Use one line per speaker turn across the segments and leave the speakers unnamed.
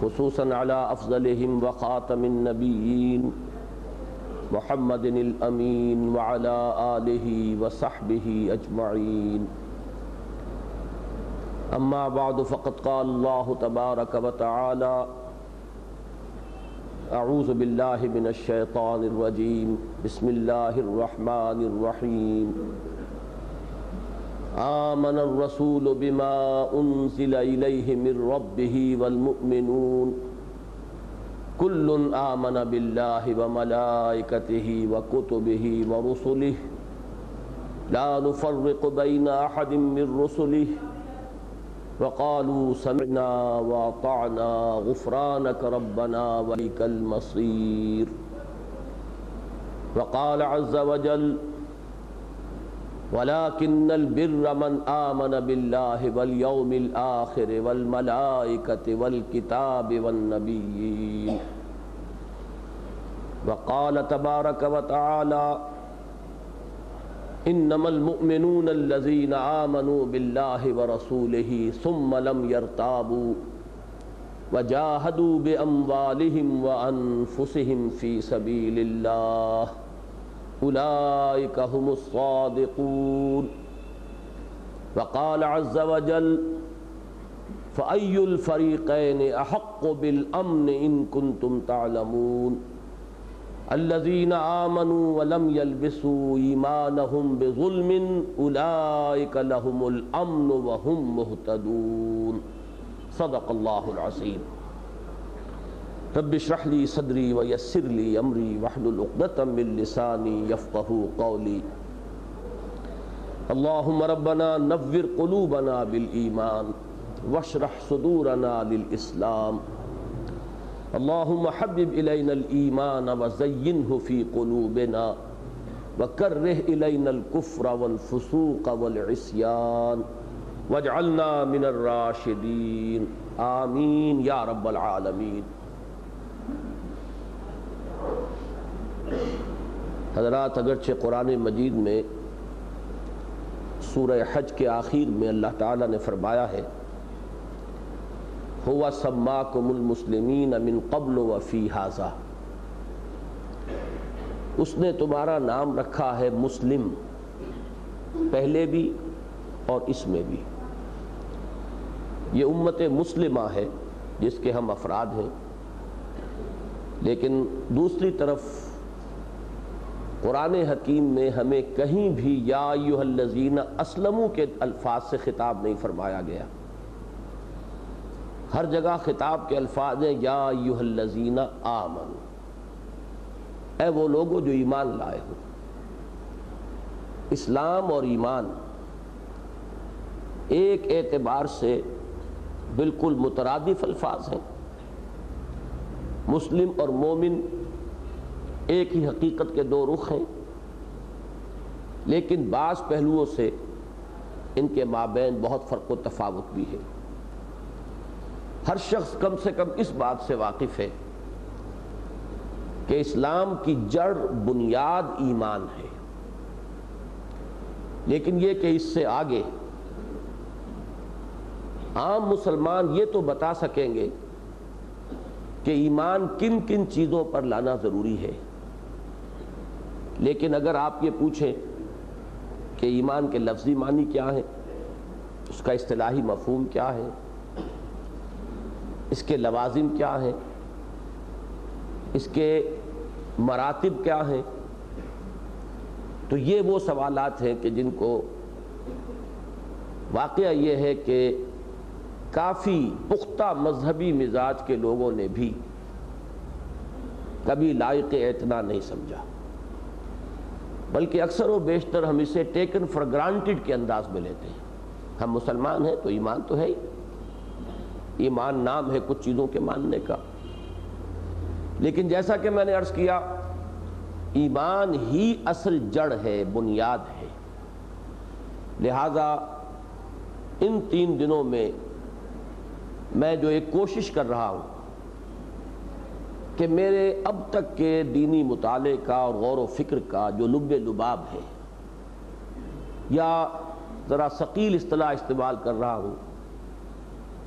خصوصاً على افضلهم وخاتم النبیین محمد الامین وعلى آلہ وصحبہ اجمعین. اما بعد فقد قال اللہ تبارک وتعالی اعوذ باللہ من الشیطان الرجیم بسم اللہ الرحمن الرحیم. آمن الرسول بما انزل الیہ من ربہ والمؤمنون کل آمن باللہ وملائکتہ وکتبہ ورسلہ لا نفرق بین احد من رسلہ وقالوا سمعنا واطعنا غفرانک ربنا وإلیک المصیر. وقال عز وجل ولكن البر من آمن بالله واليوم الآخر والملائكة والكتاب والنبيين. وقال تبارك وتعالى إنما المؤمنون الذين آمنوا بالله ورسوله ثم لم يرتابوا وجاهدوا بأموالهم وأنفسهم في سبيل الله اولئک هم الصادقون. وقال عز وجل فأي الفريقين أحق بالأمن إن كنتم تعلمون الذين آمنوا ولم يلبسوا إيمانهم بظلم أولئك لهم الأمن وهم مهتدون. صدق الله العظيم. رب اشرح لي صدري ويسر لي امري واحلل عقدة من لساني يفقهوا قولي. اللهم ربنا نور قلوبنا بالإيمان واشرح صدورنا للإسلام. اللهم حبب إلينا الإيمان وزينه في قلوبنا وكره إلينا الكفر والفسوق والعصيان واجعلنا من الراشدين آمين يا رب العالمين. حضرات، اگرچہ قرآن مجید میں سورہ حج کے آخر میں اللہ تعالیٰ نے فرمایا ہے هو سماکم المسلمین من قبل وفی ھذا، اس نے تمہارا نام رکھا ہے مسلم، پہلے بھی اور اس میں بھی. یہ امت مسلمہ ہے جس کے ہم افراد ہیں، لیکن دوسری طرف قرآن حکیم میں ہمیں کہیں بھی یا ایھا الذین اسلموا کے الفاظ سے خطاب نہیں فرمایا گیا. ہر جگہ خطاب کے الفاظ ہیں یا ایھا الذین آمنوا، اے وہ لوگوں جو ایمان لائے ہو. اسلام اور ایمان ایک اعتبار سے بالکل مترادف الفاظ ہیں. مسلم اور مومن ایک ہی حقیقت کے دو رخ ہیں، لیکن بعض پہلوؤں سے ان کے مابین بہت فرق و تفاوت بھی ہے. ہر شخص کم سے کم اس بات سے واقف ہے کہ اسلام کی جڑ بنیاد ایمان ہے، لیکن یہ کہ اس سے آگے عام مسلمان یہ تو بتا سکیں گے کہ ایمان کن کن چیزوں پر لانا ضروری ہے. لیکن اگر آپ یہ پوچھیں کہ ایمان کے لفظی معنی کیا ہے، اس کا اصطلاحی مفہوم کیا ہے، اس کے لوازم کیا ہیں، اس کے مراتب کیا ہیں، تو یہ وہ سوالات ہیں کہ جن کو واقعہ یہ ہے کہ کافی پختہ مذہبی مزاج کے لوگوں نے بھی کبھی لائق اعتنا نہیں سمجھا، بلکہ اکثر و بیشتر ہم اسے ٹیکن فار گرانٹڈ کے انداز میں لیتے ہیں. ہم مسلمان ہیں تو ایمان تو ہے ہی، ایمان نام ہے کچھ چیزوں کے ماننے کا. لیکن جیسا کہ میں نے عرض کیا، ایمان ہی اصل جڑ ہے، بنیاد ہے. لہذا ان 3 دنوں میں جو ایک کوشش کر رہا ہوں کہ میرے اب تک کے دینی مطالعے کا اور غور و فکر کا جو لب لباب ہے، یا ذرا ثقیل اصطلاح استعمال کر رہا ہوں،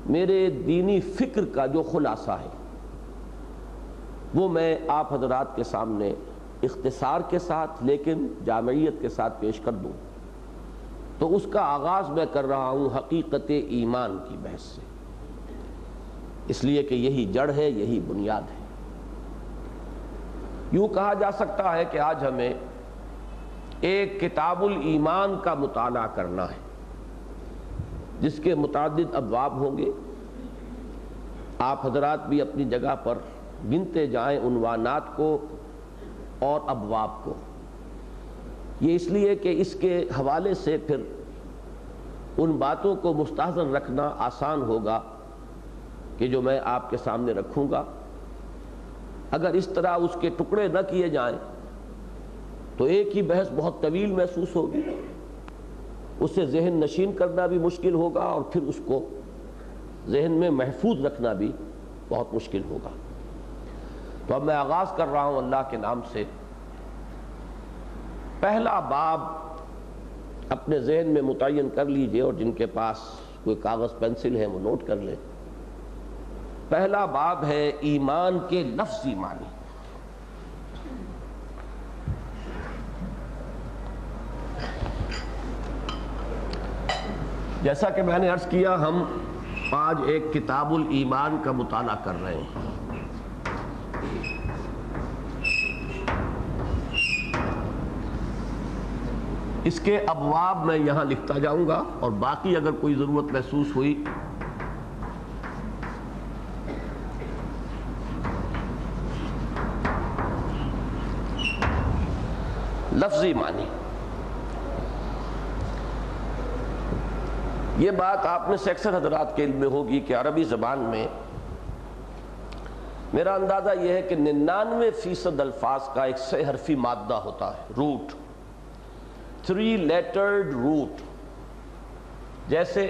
میرے دینی فکر کا جو خلاصہ ہے وہ میں آپ حضرات کے سامنے اختصار کے ساتھ لیکن جامعیت کے ساتھ پیش کر دوں تو اس کا آغاز میں کر رہا ہوں حقیقت ایمان کی بحث سے، اس لیے کہ یہی جڑ ہے، یہی بنیاد ہے۔ یوں کہا جا سکتا ہے کہ آج ہمیں ایک کتاب الایمان کا مطالعہ کرنا ہے جس کے متعدد ابواب ہوں گے۔ آپ حضرات بھی اپنی جگہ پر گنتے جائیں عنوانات کو اور ابواب کو، یہ اس لیے کہ اس کے حوالے سے پھر ان باتوں کو مستحضر رکھنا آسان ہوگا کہ جو میں آپ کے سامنے رکھوں گا۔ اگر اس طرح اس کے ٹکڑے نہ کیے جائیں تو ایک ہی بحث بہت طویل محسوس ہوگی، اسے ذہن نشین کرنا بھی مشکل ہوگا اور پھر اس کو ذہن میں محفوظ رکھنا بھی بہت مشکل ہوگا۔ تو اب میں آغاز کر رہا ہوں اللہ کے نام سے۔ پہلا باب اپنے ذہن میں متعین کر لیجئے، اور جن کے پاس کوئی کاغذ پینسل ہے وہ نوٹ کر لیں۔ پہلا باب ہے ایمان کے لفظی معنی۔ جیسا کہ میں نے عرض کیا، ہم آج ایک کتاب الایمان کا مطالعہ کر رہے ہیں۔ اس کے ابواب میں یہاں لکھتا جاؤں گا، اور باقی اگر کوئی ضرورت محسوس ہوئی لفظی معنی۔ یہ بات آپ میں سے اکثر حضرات کے علم میں ہوگی کہ عربی زبان میں میرا اندازہ یہ ہے کہ 99% الفاظ کا ایک 6 حرفی مادہ ہوتا ہے، روٹ، 3 لیٹرڈ روٹ، جیسے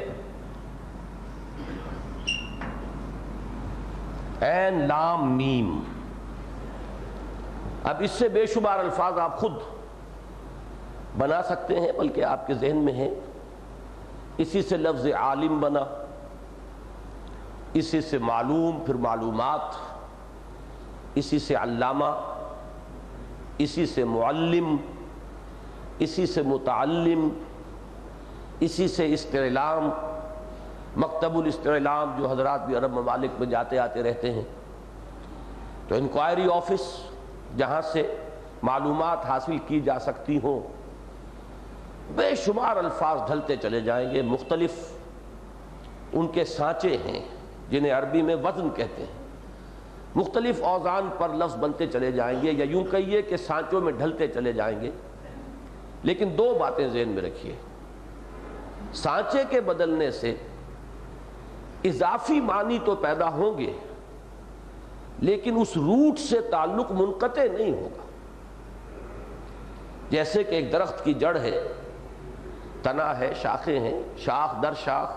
عین لام میم۔ اب اس سے بے شمار الفاظ آپ خود بنا سکتے ہیں، بلکہ آپ کے ذہن میں ہیں۔ اسی سے لفظ عالم بنا، اسی سے معلوم، پھر معلومات، اسی سے علامہ، اسی سے معلم، اسی سے متعلم، اسی سے استعلام، مکتب الاستعلام جو حضرات بھی عرب ممالک میں جاتے آتے رہتے ہیں، تو انکوائری آفس جہاں سے معلومات حاصل کی جا سکتی ہوں۔ بے شمار الفاظ ڈھلتے چلے جائیں گے، مختلف ان کے سانچے ہیں جنہیں عربی میں وزن کہتے ہیں، مختلف اوزان پر لفظ بنتے چلے جائیں گے، یا یوں کہیے کہ سانچوں میں ڈھلتے چلے جائیں گے۔ لیکن 2 باتیں ذہن میں رکھیے، سانچے کے بدلنے سے اضافی معنی تو پیدا ہوں گے، لیکن اس روٹ سے تعلق منقطع نہیں ہوگا۔ جیسے کہ ایک درخت کی جڑ ہے، تنا ہے، شاخیں ہیں، شاخ در شاخ،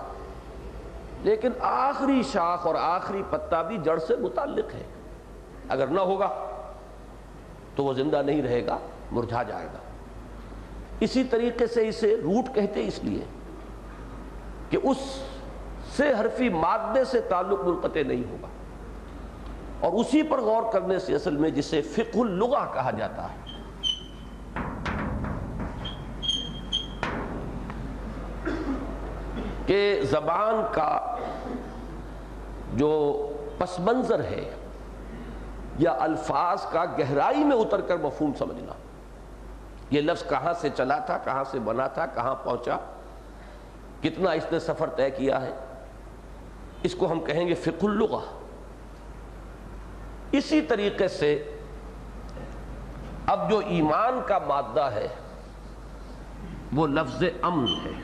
لیکن آخری شاخ اور آخری پتا بھی جڑ سے متعلق ہے۔ اگر نہ ہوگا تو وہ زندہ نہیں رہے گا، مرجھا جائے گا۔ اسی طریقے سے اسے روٹ کہتے اس لیے کہ اس سے حرفی مادے سے تعلق منقطع نہیں ہوگا، اور اسی پر غور کرنے سے اصل میں جسے فقہ اللغہ کہا جاتا ہے، کہ زبان کا جو پس منظر ہے یا الفاظ کا گہرائی میں اتر کر مفہوم سمجھنا، یہ لفظ کہاں سے چلا تھا، کہاں سے بنا تھا، کہاں پہنچا، کتنا اس نے سفر طے کیا ہے، اس کو ہم کہیں گے فقہ اللغہ۔ اسی طریقے سے اب جو ایمان کا مادہ ہے وہ لفظ امن ہے،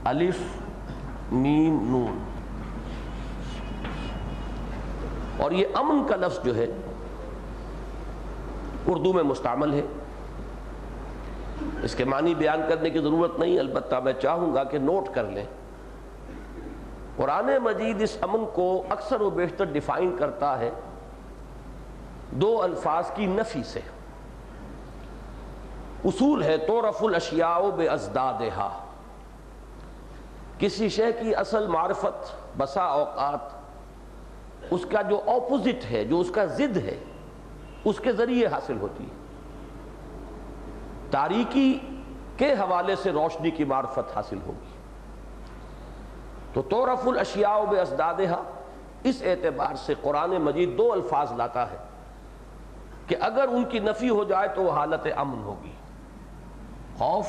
الف میم نون، اور یہ امن کا لفظ جو ہے اردو میں مستعمل ہے۔ اس کے معنی بیان کرنے کی ضرورت نہیں، البتہ میں چاہوں گا کہ نوٹ کر لیں۔ قرآن مجید اس امن کو اکثر و بیشتر ڈیفائن کرتا ہے 2 الفاظ کی نفی سے۔ اصول ہے تعرف الاشیاء بازدادہا، کسی شے کی اصل معرفت بسا اوقات اس کا جو اپوزٹ ہے، جو اس کا ضد ہے، اس کے ذریعے حاصل ہوتی ہے۔ تاریکی کے حوالے سے روشنی کی معرفت حاصل ہوگی۔ تو تعرف الاشیاء بازدادہا، اس اعتبار سے قرآن مجید دو الفاظ لاتا ہے کہ اگر ان کی نفی ہو جائے تو وہ حالت امن ہوگی، خوف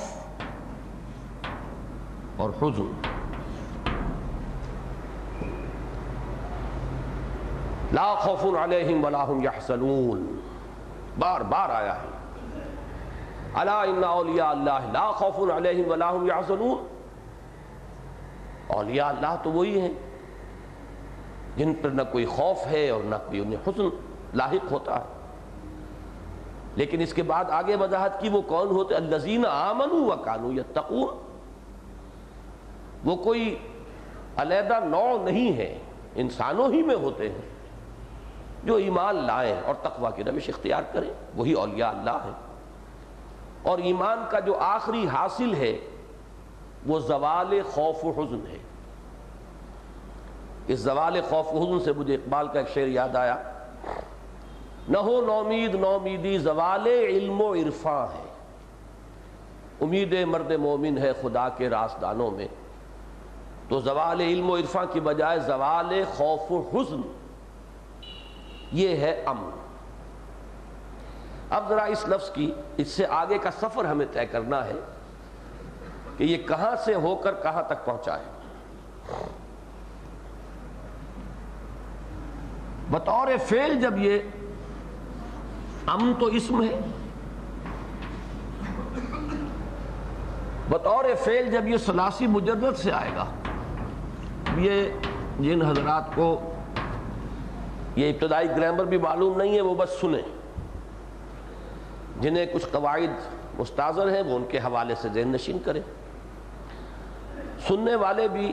اور حزن۔ لا خوف علیہم ولا هم یحزنون، بار بار آیا ہے، الا ان اولیاء اللہ لا خوف علیہم ولا هم یحزنون۔ اولیاء اللہ تو وہی ہیں جن پر نہ کوئی خوف ہے اور نہ کوئی انہیں حزن لاحق ہوتا ہے۔ لیکن اس کے بعد آگے وضاحت کی وہ کون ہوتے؟ الذین آمنوا وکانوا یتقون، وہ کوئی علیحدہ نوع نہیں ہے، انسانوں ہی میں ہوتے ہیں جو ایمان لائیں اور تقوی کی روش اختیار کریں، وہی اولیاء اللہ ہیں۔ اور ایمان کا جو آخری حاصل ہے وہ زوال خوف و حزن ہے۔ اس زوال خوف و حزن سے مجھے اقبال کا ایک شعر یاد آیا، نہ ہو نومید نومیدی زوال علم و عرفاں ہے، امید مرد مومن ہے خدا کے رازدانوں میں۔ تو زوال علم و عرفاں کی بجائے زوال خوف و حزن، یہ ہے امن۔ اب ذرا اس لفظ کی، اس سے آگے کا سفر ہمیں طے کرنا ہے کہ یہ کہاں سے ہو کر کہاں تک پہنچا ہے۔ بطور فعل جب یہ امن تو اسم ہے، بطور فعل جب یہ ثلاثی مجرد سے آئے گا، یہ جن حضرات کو یہ ابتدائی گرامر بھی معلوم نہیں ہے وہ بس سنیں، جنہیں کچھ قواعد مستحضر ہیں وہ ان کے حوالے سے ذہن نشین کریں۔ سننے والے بھی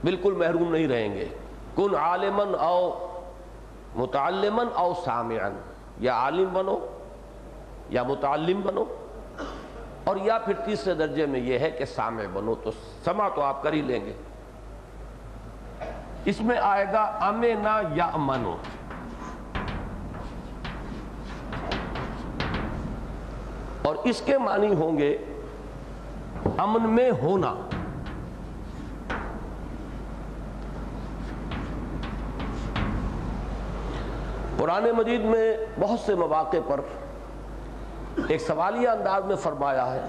بالکل محروم نہیں رہیں گے۔ کن عالمن او متعلمن او سامعن، یا عالم بنو یا متعلم بنو، اور یا پھر تیسرے درجے میں یہ ہے کہ سامع بنو، تو سمع تو آپ کر ہی لیں گے۔ اس میں آئے گا امنا یا امنو، اور اس کے معنی ہوں گے امن میں ہونا۔ قرآن مجید میں بہت سے مواقع پر ایک سوالیہ انداز میں فرمایا ہے،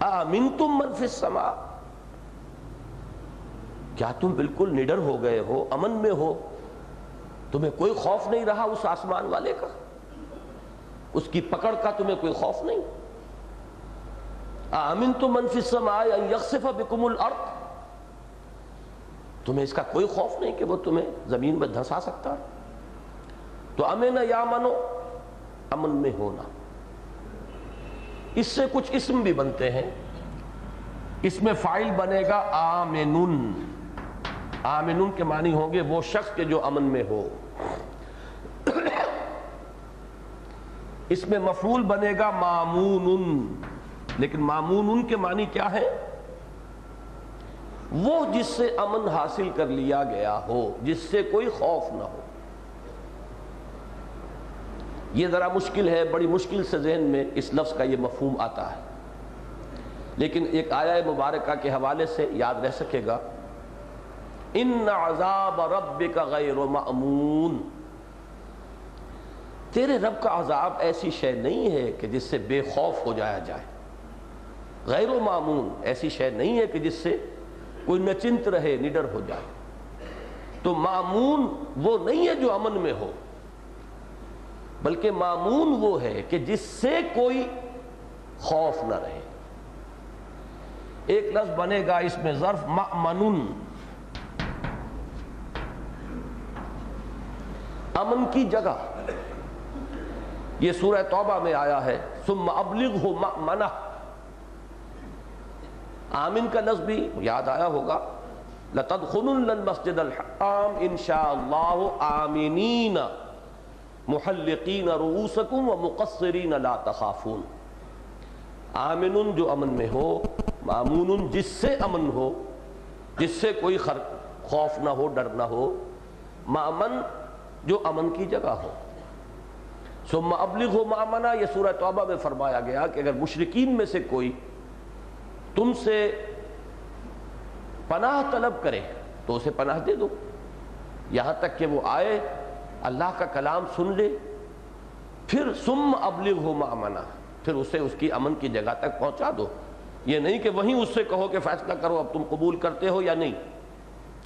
آمنتم من فی السماء، کیا تم بالکل نڈر ہو گئے ہو، امن میں ہو، تمہیں کوئی خوف نہیں رہا اس آسمان والے کا، اس کی پکڑ کا تمہیں کوئی خوف نہیں؟ آمنتم من فی السماء ان یخسف بکم الارض، تمہیں اس کا کوئی خوف نہیں کہ وہ تمہیں زمین میں دھنسا سکتا ہے؟ تو امن یا منو، امن میں ہونا۔ اس سے کچھ اسم بھی بنتے ہیں۔ اس میں فاعل بنے گا آمنن، آمنن کے معنی ہوں گے وہ شخص کے جو امن میں ہو۔ اس میں مفعول بنے گا مامونن، لیکن مامونن کے معنی کیا ہے؟ وہ جس سے امن حاصل کر لیا گیا ہو، جس سے کوئی خوف نہ ہو۔ یہ ذرا مشکل ہے، بڑی مشکل سے ذہن میں اس لفظ کا یہ مفہوم آتا ہے، لیکن ایک آیہ مبارکہ کے حوالے سے یاد رہ سکے گا، ان عذاب ربک غیر مأمون، تیرے رب کا عذاب ایسی شے نہیں ہے کہ جس سے بے خوف ہو جایا جائے، غیر مأمون ایسی شے نہیں ہے کہ جس سے کوئی نچنت رہے، نڈر ہو جائے۔ تو مأمون وہ نہیں ہے جو امن میں ہو، بلکہ مامون وہ ہے کہ جس سے کوئی خوف نہ رہے۔ ایک لفظ بنے گا اس میں ظرف مأمنن، امن کی جگہ۔ یہ سورہ توبہ میں آیا ہے، ثم ابلغہ مأمنہ، آمن کا لفظ بھی یاد آیا ہوگا، لَتَدْخُلُنَّ الْمَسْجِدَ الْحَرَامَ إِنْ شَاءَ اللَّهُ آمِنِينَ محلقین رؤوسکم ومقصرین لا تخافون۔ آمنن جو امن میں ہو، مامونن جس سے امن ہو، جس سے کوئی خوف نہ ہو، ڈر نہ ہو، مأمن جو امن کی جگہ ہو۔ ثم ابلغوا مأمنا، یہ سورہ توبہ میں فرمایا گیا کہ اگر مشرکین میں سے کوئی تم سے پناہ طلب کرے تو اسے پناہ دے دو، یہاں تک کہ وہ آئے، اللہ کا کلام سن لے، پھر ثم ابلغوا مأمنا، پھر اسے اس کی امن کی جگہ تک پہنچا دو۔ یہ نہیں کہ وہیں اس سے کہو کہ فیصلہ کرو اب تم قبول کرتے ہو یا نہیں،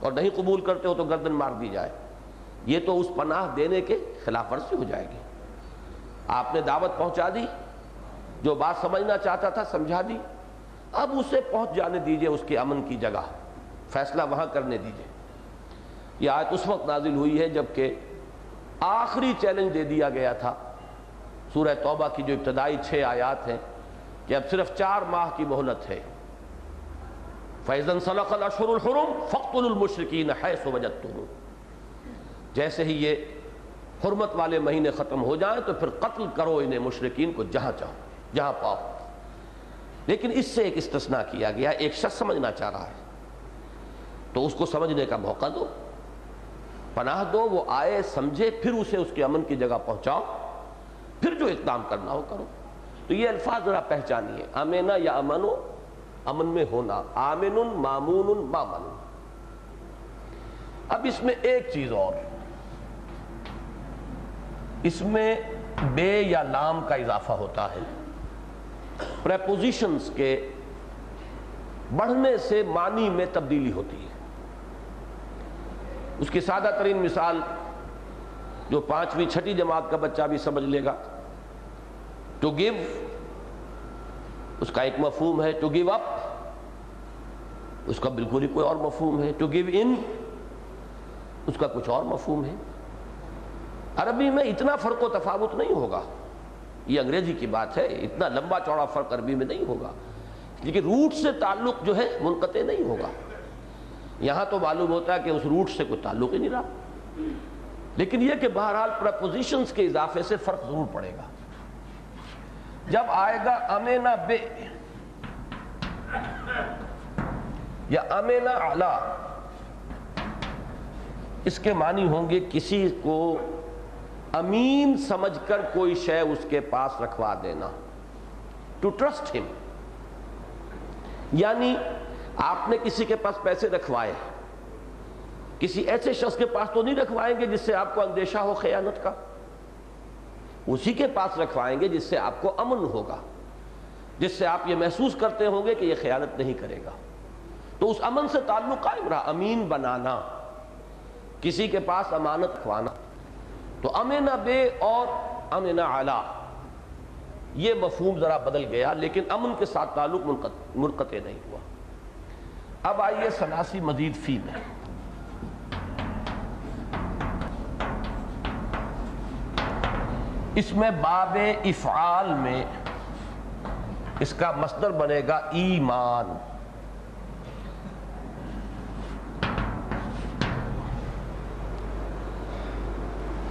اور نہیں قبول کرتے ہو تو گردن مار دی جائے، یہ تو اس پناہ دینے کے خلاف ورزی ہو جائے گی۔ آپ نے دعوت پہنچا دی، جو بات سمجھنا چاہتا تھا سمجھا دی، اب اسے پہنچ جانے دیجئے اس کی امن کی جگہ، فیصلہ وہاں کرنے دیجئے۔ یہ آیت اس وقت نازل ہوئی ہے جبکہ آخری چیلنج دے دیا گیا تھا سورہ توبہ کی جو ابتدائی 6 آیات ہیں کہ اب صرف 4 ماہ کی مہلت ہے۔ فَإِذَا انْسَلَخَ الْأَشْهُرُ الْحُرُمُ فَاقْتُلُوا الْمُشْرِكِينَ حَيْثُ وَجَدتُّمُوهُمْ، جیسے ہی یہ حرمت والے مہینے ختم ہو جائیں تو پھر قتل کرو انہیں مشرکین کو جہاں چاہو، جہاں پاؤ۔ لیکن اس سے ایک استثناء کیا گیا، ایک شخص سمجھنا چاہ رہا ہے تو اس کو سمجھنے کا موقع دو، پناہ دو، وہ آئے سمجھے، پھر اسے اس کے امن کی جگہ پہنچاؤ، پھر جو اقدام کرنا ہو کرو۔ تو یہ الفاظ ذرا پہچانیے، آمینہ یا امنو، امن میں ہونا، آمن مامون مامن۔ اب اس میں ایک چیز اور، اس میں بے یا لام کا اضافہ ہوتا ہے، پریپوزیشنز کے بڑھنے سے معنی میں تبدیلی ہوتی ہے۔ اس کی سادہ ترین مثال جو 5ویں 6ٹھی جماعت کا بچہ بھی سمجھ لے گا، ٹو گیو، اس کا ایک مفہوم ہے، ٹو گیو اپ اس کا بالکل ہی کوئی اور مفہوم ہے، ٹو گیو ان اس کا کچھ اور مفہوم ہے۔ عربی میں اتنا فرق و تفاوت نہیں ہوگا، یہ انگریزی کی بات ہے، اتنا لمبا چوڑا فرق عربی میں نہیں ہوگا، لیکن روٹ سے تعلق جو ہے منقطع نہیں ہوگا۔ یہاں تو معلوم ہوتا ہے کہ اس روٹ سے کوئی تعلق ہی نہیں رہا، لیکن یہ کہ بہرحال پریپوزیشنز کے اضافے سے فرق ضرور پڑے گا۔ جب آئے گا امینا بے یا امینا علا، اس کے معنی ہوں گے کسی کو امین سمجھ کر کوئی شے اس کے پاس رکھوا دینا، ٹو ٹرسٹ ہم، یعنی آپ نے کسی کے پاس پیسے رکھوائے، کسی ایسے شخص کے پاس تو نہیں رکھوائیں گے جس سے آپ کو اندیشہ ہو خیانت کا، اسی کے پاس رکھوائیں گے جس سے آپ کو امن ہوگا، جس سے آپ یہ محسوس کرتے ہوں گے کہ یہ خیانت نہیں کرے گا، تو اس امن سے تعلق قائم رہا۔ امین بنانا، کسی کے پاس امانت رکھوانا، تو امینہ بے اور امینہ علا یہ مفہوم ذرا بدل گیا، لیکن امن کے ساتھ تعلق منقطع نہیں ہوا۔ اب آئیے ثلاثی مزید فی میں، اس میں باب افعال میں اس کا مصدر بنے گا ایمان۔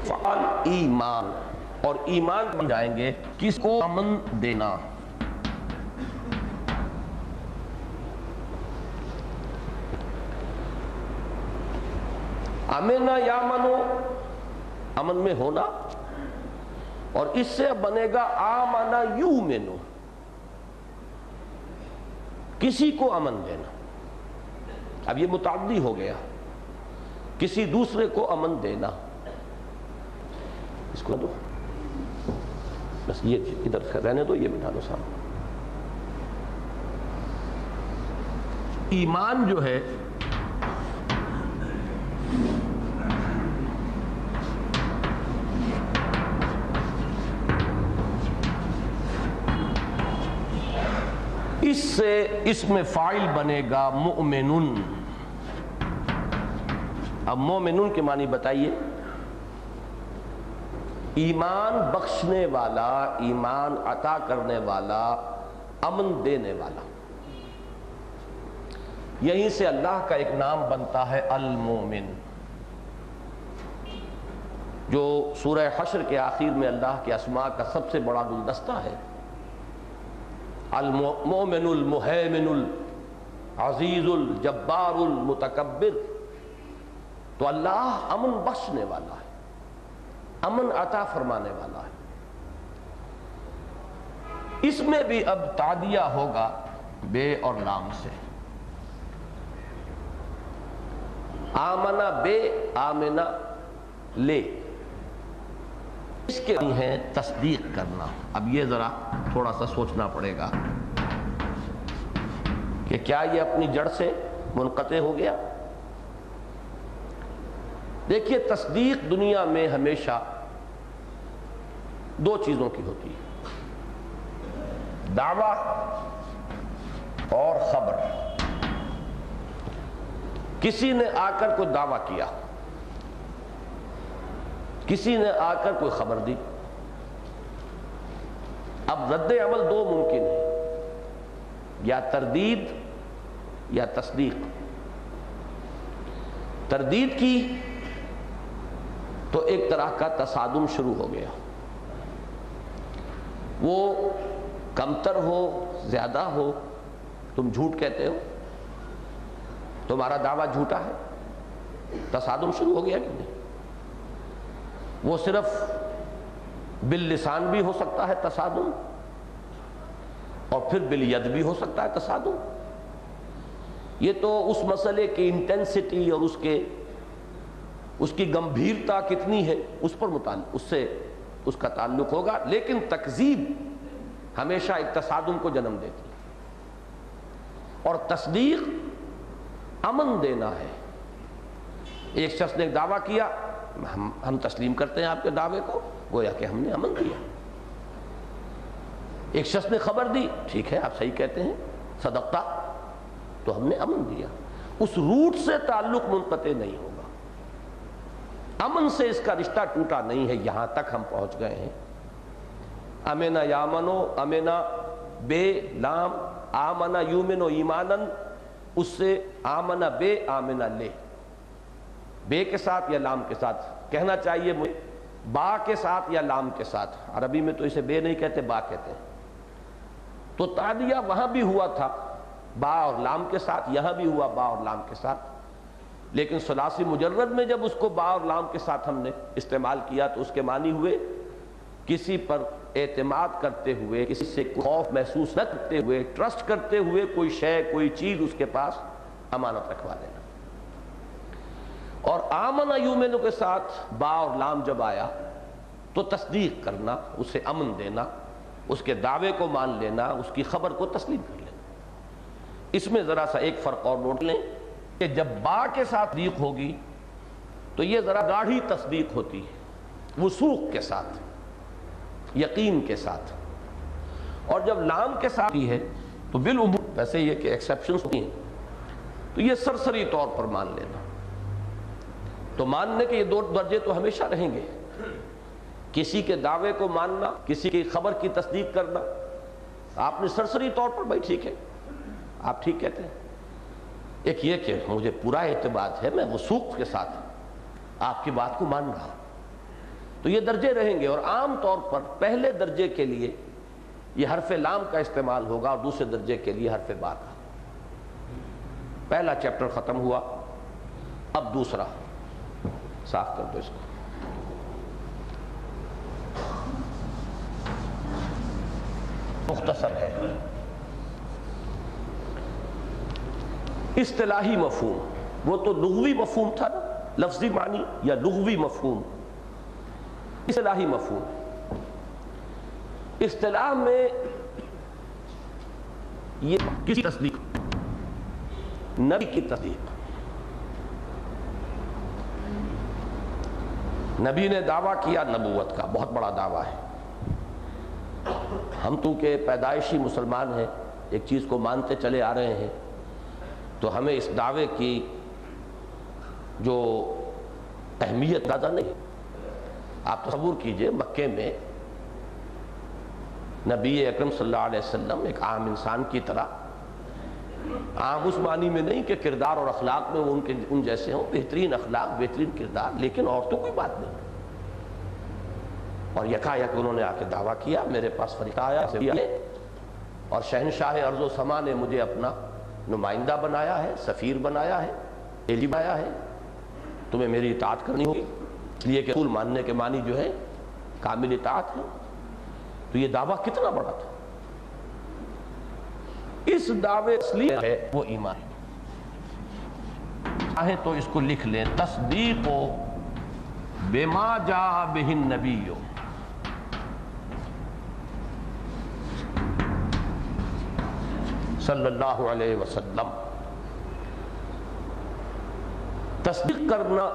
فعال ایمان، اور ایمان بن جائیں گے کس کو امن دینا۔ امنا یا منو، امن میں ہونا، اور اس سے بنے گا آمنا یومنو، کسی کو امن دینا۔ اب یہ متعدی ہو گیا، کسی دوسرے کو امن دینا۔ اس کو دو، بس یہ ادھر رہنے دو، یہ بٹھا دو سامنے۔ ایمان جو ہے اس سے اس میں فاعل بنے گا مؤمنن۔ اب مومنون کے معنی بتائیے۔ ایمان بخشنے والا، ایمان عطا کرنے والا، امن دینے والا۔ یہیں سے اللہ کا ایک نام بنتا ہے المومن، جو سورہ حشر کے آخر میں اللہ کے اسماء کا سب سے بڑا گلدستہ ہے۔ المومن المہیمن عزیز الجبار المتکبر، تو اللہ امن بخشنے والا ہے، امن عطا فرمانے والا ہے۔ اس میں بھی اب تعدیہ ہوگا بے اور لام سے، آمنا بے، آمنا لے، اس کے ہیں تصدیق کرنا۔ اب یہ ذرا تھوڑا سا سوچنا پڑے گا کہ کیا یہ اپنی جڑ سے منقطع ہو گیا؟ دیکھیے، تصدیق دنیا میں ہمیشہ دو چیزوں کی ہوتی ہے، دعویٰ اور خبر۔ کسی نے آ کر کوئی دعویٰ کیا، کسی نے آ کر کوئی خبر دی، اب رد عمل دو ممکن ہے، یا تردید یا تصدیق۔ تردید کی تو ایک طرح کا تصادم شروع ہو گیا، وہ کمتر ہو زیادہ ہو، تم جھوٹ کہتے ہو، تمہارا دعویٰ جھوٹا ہے، تصادم شروع ہو گیا کہ نہیں؟ وہ صرف باللسان بھی ہو سکتا ہے تصادم، اور پھر بالید بھی ہو سکتا ہے تصادم۔ یہ تو اس مسئلے کی انٹینسٹی اور اس کی گمبھیرتا کتنی ہے اس پر متعلق، اس سے اس کا تعلق ہوگا، لیکن تکذیب ہمیشہ ایک تصادم کو جنم دیتی ہے، اور تصدیق امن دینا ہے۔ ایک شخص نے ایک دعویٰ کیا، ہم تسلیم کرتے ہیں آپ کے دعوے کو، گویا کہ ہم نے امن دیا۔ ایک شخص نے خبر دی، ٹھیک ہے آپ صحیح کہتے ہیں، صدقہ، تو ہم نے امن دیا۔ اس روٹ سے تعلق منقطع نہیں ہوگا، امن سے اس کا رشتہ ٹوٹا نہیں ہے۔ یہاں تک ہم پہنچ گئے ہیں، امنا یامنو، امنا بے لام، آمنا یومنو ایمانن، اس سے آمنا بے، آمنا لے، بے کے ساتھ یا لام کے ساتھ کہنا چاہیے مجھے، با کے ساتھ یا لام کے ساتھ۔ عربی میں تو اسے بے نہیں کہتے، با کہتے ہیں۔ تو تعدیہ وہاں بھی ہوا تھا با اور لام کے ساتھ، یہاں بھی ہوا با اور لام کے ساتھ، لیکن ثلاثی مجرد میں جب اس کو با اور لام کے ساتھ ہم نے استعمال کیا تو اس کے معنی ہوئے کسی پر اعتماد کرتے ہوئے، کسی سے خوف محسوس نہ کرتے ہوئے، ٹرسٹ کرتے ہوئے کوئی شے، کوئی چیز اس کے پاس امانت رکھوا دینا۔ اور آمن یومنو کے ساتھ با اور لام جب آیا تو تصدیق کرنا، اسے امن دینا، اس کے دعوے کو مان لینا، اس کی خبر کو تسلیم کر لینا۔ اس میں ذرا سا ایک فرق اور نوٹ لیں کہ جب با کے ساتھ تصدیق ہوگی تو یہ ذرا گاڑھی تصدیق ہوتی ہے، وثوق کے ساتھ، یقین کے ساتھ، اور جب لام کے ساتھ ہی ہے تو بالعموم، ویسے یہ کہ ایکسیپشنز ہوتی ہیں، تو یہ سرسری طور پر مان لینا۔ تو ماننے کے یہ دو درجے تو ہمیشہ رہیں گے، کسی کے دعوے کو ماننا، کسی کی خبر کی تصدیق کرنا۔ آپ نے سرسری طور پر بھائی ٹھیک ہے، آپ ٹھیک کہتے ہیں، ایک یہ کہ مجھے پورا اعتماد ہے، میں وثوق کے ساتھ آپ کی بات کو مان رہا ہوں، تو یہ درجے رہیں گے۔ اور عام طور پر پہلے درجے کے لیے یہ حرف لام کا استعمال ہوگا اور دوسرے درجے کے لیے حرف با کا۔ پہلا چیپٹر ختم ہوا، اب دوسرا، صاف کر دو اس کو۔ مختصر ہے، اصطلاحی مفہوم، وہ تو لغوی مفہوم تھا نا، لفظی معنی یا لغوی مفہوم، اصطلاحی مفہوم۔ اصطلاح میں یہ کسی تصدیق، نبی کی تصدیق، نبی نے دعویٰ کیا نبوت کا، بہت بڑا دعویٰ ہے۔ ہم تو کہ پیدائشی مسلمان ہیں، ایک چیز کو مانتے چلے آ رہے ہیں، تو ہمیں اس دعوے کی جو اہمیت زیادہ نہیں۔ آپ تصور کیجئے مکے میں نبی اکرم صلی اللہ علیہ وسلم ایک عام انسان کی طرح، عام اس معنی میں نہیں کہ کردار اور اخلاق میں وہ ان جیسے ہوں، بہترین اخلاق، بہترین کردار، لیکن اور تو کوئی بات نہیں۔ اور یکایک انہوں نے آ کے دعویٰ کیا، میرے پاس فرشتہ آیا اور شہنشاہ ارض و سما نے مجھے اپنا نمائندہ بنایا ہے، سفیر بنایا ہے، ایجنٹ بنایا ہے، تمہیں میری اطاعت کرنی ہوگی، اس لیے کہ رسول ماننے کے معنی جو ہے کامل اطاعت ہے۔ تو یہ دعویٰ کتنا بڑا تھا، اس دعوے اصلی ہے وہ ایمان ہے۔ چاہے تو اس کو لکھ لیں، تصدیق بما جاء بہ النبی صلی اللہ علیہ وسلم، تصدیق کرنا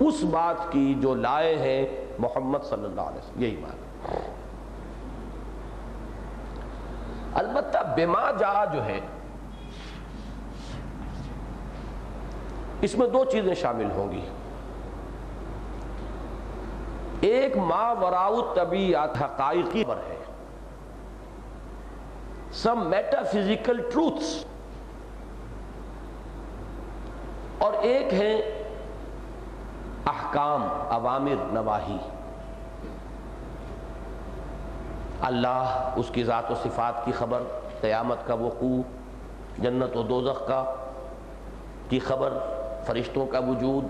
اس بات کی جو لائے ہیں محمد صلی اللہ علیہ وسلم، یہی بات۔ البتہ بما جاء جو ہے اس میں دو چیزیں شامل ہوں گی، ایک ما وراء الطبیعت حقائقی پر ہے، some metaphysical truths، اور ایک ہے احکام، اوامر، نواہی، اللہ، اس کی ذات و صفات کی خبر، قیامت کا وقوع، جنت و دوزخ کی خبر، فرشتوں کا وجود،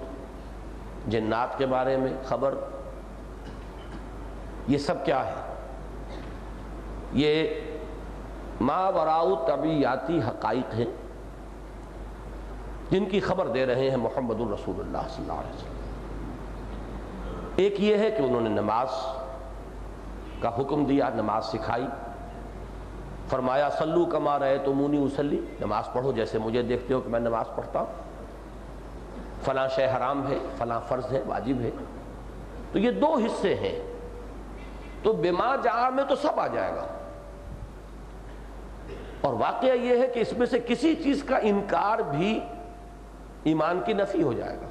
جنات کے بارے میں خبر، یہ سب کیا ہے؟ یہ ما وراء طبیعاتی حقائق ہیں جن کی خبر دے رہے ہیں محمد الرسول اللہ صلی اللہ علیہ وسلم۔ ایک یہ ہے کہ انہوں نے نماز کا حکم دیا، نماز سکھائی، فرمایا صلو کما رأیتمونی اصلی، نماز پڑھو جیسے مجھے دیکھتے ہو کہ میں نماز پڑھتا ہوں، فلاں شے حرام ہے، فلاں فرض ہے، واجب ہے۔ تو یہ دو حصے ہیں، تو بما جاء میں تو سب آ جائے گا، اور واقعہ یہ ہے کہ اس میں سے کسی چیز کا انکار بھی ایمان کی نفی ہو جائے گا۔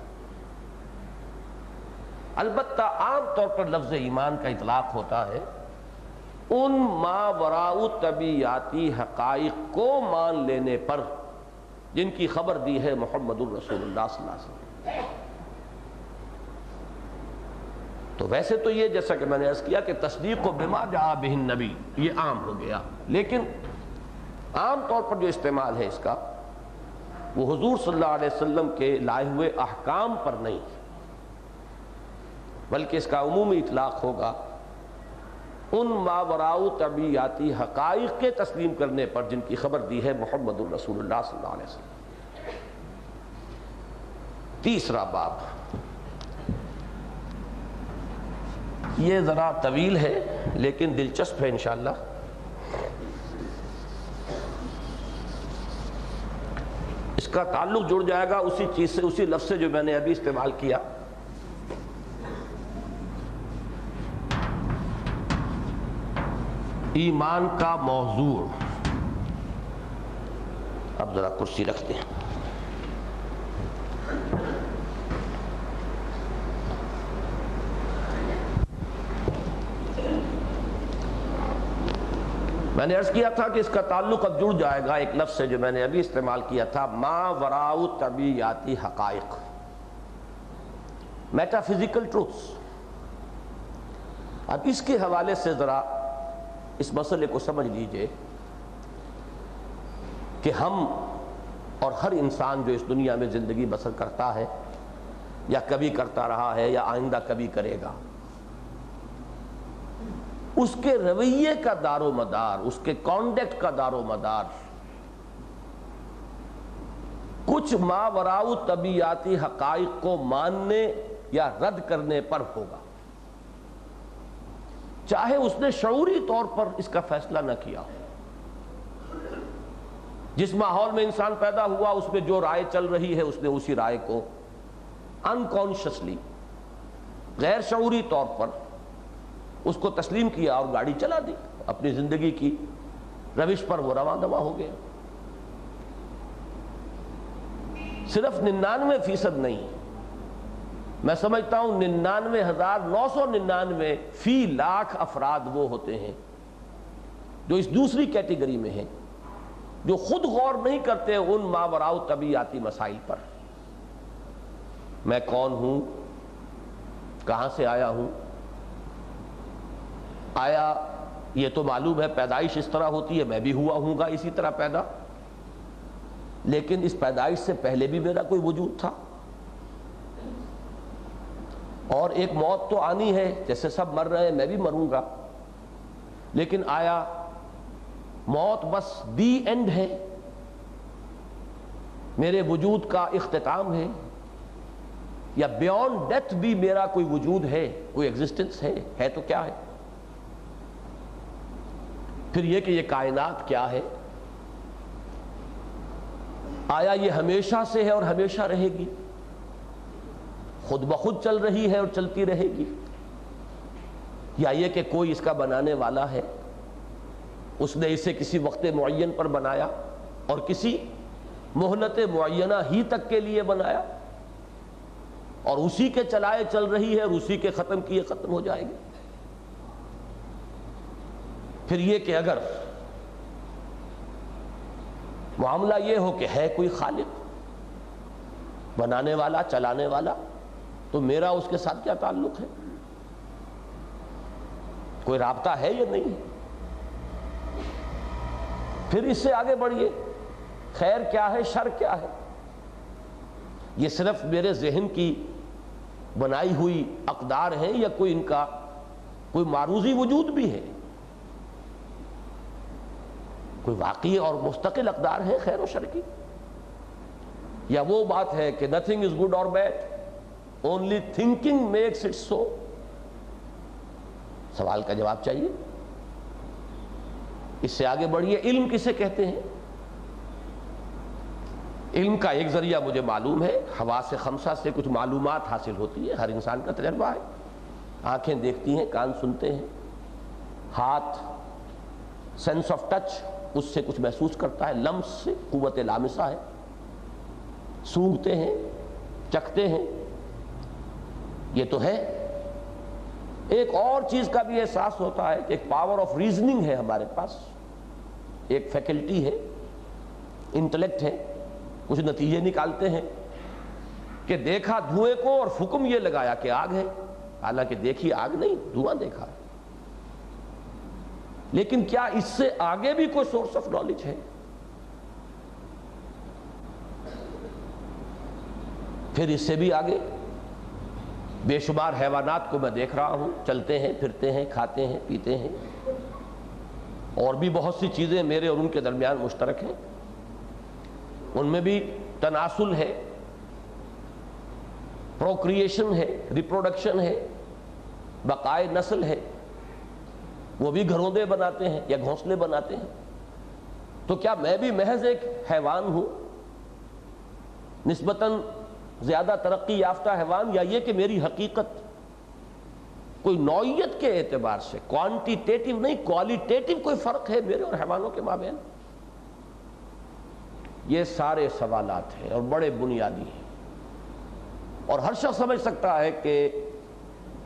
البتہ عام طور پر لفظ ایمان کا اطلاق ہوتا ہے ان ما وراء طبیعاتی حقائق کو مان لینے پر جن کی خبر دی ہے محمد الرسول اللہ صلی اللہ علیہ وسلم۔ تو ویسے تو یہ جیسا کہ میں نے عرض کیا کہ تصدیق بما جاء بہ النبی یہ عام ہو گیا، لیکن عام طور پر جو استعمال ہے اس کا وہ حضور صلی اللہ علیہ وسلم کے لائے ہوئے احکام پر نہیں، بلکہ اس کا عمومی اطلاق ہوگا ان ما وراء طبیعاتی حقائق کے تسلیم کرنے پر جن کی خبر دی ہے محمد الرسول اللہ صلی اللہ علیہ وسلم۔ تیسرا باب، یہ ذرا طویل ہے لیکن دلچسپ ہے انشاءاللہ۔ اس کا تعلق جڑ جائے گا اسی چیز سے، اسی لفظ سے جو میں نے ابھی استعمال کیا، ایمان کا موضوع۔ اب ذرا کرسی رکھتے ہیں۔ میں نے عرض کیا تھا کہ اس کا تعلق اب جڑ جائے گا ایک لفظ سے جو میں نے ابھی استعمال کیا تھا، ما وراء طبیعاتی حقائق، میٹافزیکل ٹروتھس۔ اب اس کے حوالے سے ذرا اس مسئلے کو سمجھ لیجئے کہ ہم اور ہر انسان جو اس دنیا میں زندگی بسر کرتا ہے یا کبھی کرتا رہا ہے یا آئندہ کبھی کرے گا، اس کے رویے کا دار و مدار، اس کے کانڈکٹ کا دار و مدار کچھ ما وراء طبیعاتی حقائق کو ماننے یا رد کرنے پر ہوگا، چاہے اس نے شعوری طور پر اس کا فیصلہ نہ کیا ہو۔ جس ماحول میں انسان پیدا ہوا اس میں جو رائے چل رہی ہے اس نے اسی رائے کو انکانشسلی، غیر شعوری طور پر اس کو تسلیم کیا اور گاڑی چلا دی، اپنی زندگی کی روش پر وہ رواں دواں ہو گیا۔ صرف 99% نہیں، میں سمجھتا ہوں 99,999 فی لاکھ افراد وہ ہوتے ہیں جو اس دوسری کیٹیگری میں ہیں، جو خود غور نہیں کرتے ان ما وراء طبیعاتی مسائل پر۔ میں کون ہوں، کہاں سے آیا ہوں، آیا یہ تو معلوم ہے پیدائش اس طرح ہوتی ہے، میں بھی ہوا ہوں گا اسی طرح پیدا، لیکن اس پیدائش سے پہلے بھی میرا کوئی وجود تھا، اور ایک موت تو آنی ہے، جیسے سب مر رہے ہیں میں بھی مروں گا، لیکن آیا موت بس دی اینڈ ہے، میرے وجود کا اختتام ہے، یا بیونڈ ڈیتھ بھی میرا کوئی وجود ہے، کوئی ایگزسٹنس ہے تو کیا ہے؟ پھر یہ کہ یہ کائنات کیا ہے؟ آیا یہ ہمیشہ سے ہے اور ہمیشہ رہے گی، خود بخود چل رہی ہے اور چلتی رہے گی، یا یہ کہ کوئی اس کا بنانے والا ہے، اس نے اسے کسی وقت معین پر بنایا اور کسی مہلت معینہ ہی تک کے لیے بنایا، اور اسی کے چلائے چل رہی ہے اور اسی کے ختم کیے ختم ہو جائے گی؟ پھر یہ کہ اگر معاملہ یہ ہو کہ ہے کوئی خالق بنانے والا چلانے والا، تو میرا اس کے ساتھ کیا تعلق ہے؟ کوئی رابطہ ہے یا نہیں؟ پھر اس سے آگے بڑھیے، خیر کیا ہے شر کیا ہے؟ یہ صرف میرے ذہن کی بنائی ہوئی اقدار ہیں یا کوئی ان کا کوئی معروضی وجود بھی ہے؟ کوئی واقعی اور مستقل اقدار ہیں خیر و شر کی؟ یا وہ بات ہے کہ nothing is good or bad, only thinking makes it so؟ سوال کا جواب چاہیے۔ اس سے آگے بڑھیے، علم کسے کہتے ہیں؟ علم کا ایک ذریعہ مجھے معلوم ہے، حواس خمسہ سے کچھ معلومات حاصل ہوتی ہے، ہر انسان کا تجربہ ہے، آنکھیں دیکھتی ہیں، کان سنتے ہیں، ہاتھ سینس آف ٹچ اس سے کچھ محسوس کرتا ہے، لمس سے قوت لامسہ ہے، سونگھتے ہیں، چکھتے ہیں، یہ تو ہے۔ ایک اور چیز کا بھی احساس ہوتا ہے کہ ایک پاور آف ریزننگ ہے ہمارے پاس، ایک فیکلٹی ہے، انٹلیکٹ ہے، کچھ نتیجے نکالتے ہیں کہ دیکھا دھوئیں کو اور حکم یہ لگایا کہ آگ ہے، حالانکہ دیکھی آگ نہیں، دھواں دیکھا ہے۔ لیکن کیا اس سے آگے بھی کوئی سورس آف نالج ہے؟ پھر اس سے بھی آگے بے شمار حیوانات کو میں دیکھ رہا ہوں، چلتے ہیں، پھرتے ہیں، کھاتے ہیں، پیتے ہیں، اور بھی بہت سی چیزیں میرے اور ان کے درمیان مشترک ہیں، ان میں بھی تناسل ہے، پروکریشن ہے، ریپروڈکشن ہے، بقائے نسل ہے، وہ بھی گھروندے بناتے ہیں یا گھونسلے بناتے ہیں۔ تو کیا میں بھی محض ایک حیوان ہوں، نسبتاً زیادہ ترقی یافتہ حیوان، یا یہ کہ میری حقیقت کوئی نوعیت کے اعتبار سے کوانٹیٹیو نہیں کوالیٹیٹیو کوئی فرق ہے میرے اور حیوانوں کے مابین؟ یہ سارے سوالات ہیں اور بڑے بنیادی ہیں، اور ہر شخص سمجھ سکتا ہے کہ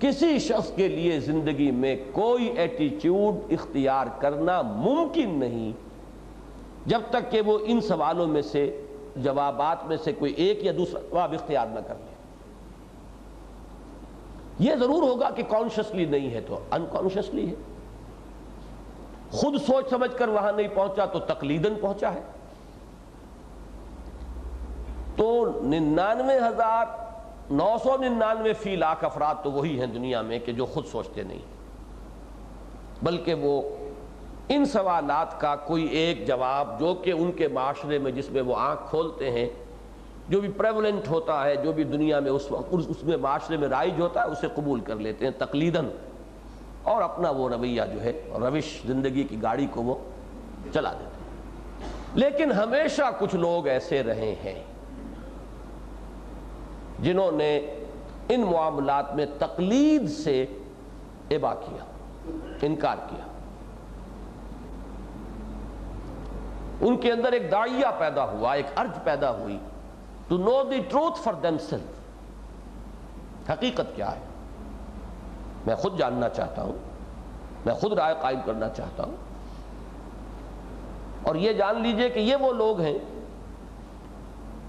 کسی شخص کے لیے زندگی میں کوئی ایٹیچیوڈ اختیار کرنا ممکن نہیں جب تک کہ وہ ان سوالوں میں سے جوابات میں سے کوئی ایک یا دوسرا جواب اختیار نہ کر لے۔ یہ ضرور ہوگا کہ کانشسلی نہیں ہے تو انکانشسلی ہے، خود سوچ سمجھ کر وہاں نہیں پہنچا تو تقلیداً پہنچا ہے۔ تو 99,999 فی لاکھ افراد تو وہی ہیں دنیا میں کہ جو خود سوچتے نہیں، بلکہ وہ ان سوالات کا کوئی ایک جواب جو کہ ان کے معاشرے میں جس میں وہ آنکھ کھولتے ہیں، جو بھی پریولنٹ ہوتا ہے، جو بھی دنیا میں اس وقت اس میں معاشرے میں رائج ہوتا ہے، اسے قبول کر لیتے ہیں تقلیداً، اور اپنا وہ رویہ جو ہے روش زندگی کی گاڑی کو وہ چلا دیتے ہیں۔ لیکن ہمیشہ کچھ لوگ ایسے رہے ہیں جنہوں نے ان معاملات میں تقلید سے ابا کیا، انکار کیا۔ ان کے اندر ایک داعیہ پیدا ہوا، ایک ارج پیدا ہوئی to know the truth for themselves۔ حقیقت کیا ہے میں خود جاننا چاہتا ہوں، میں خود رائے قائم کرنا چاہتا ہوں۔ اور یہ جان لیجئے کہ یہ وہ لوگ ہیں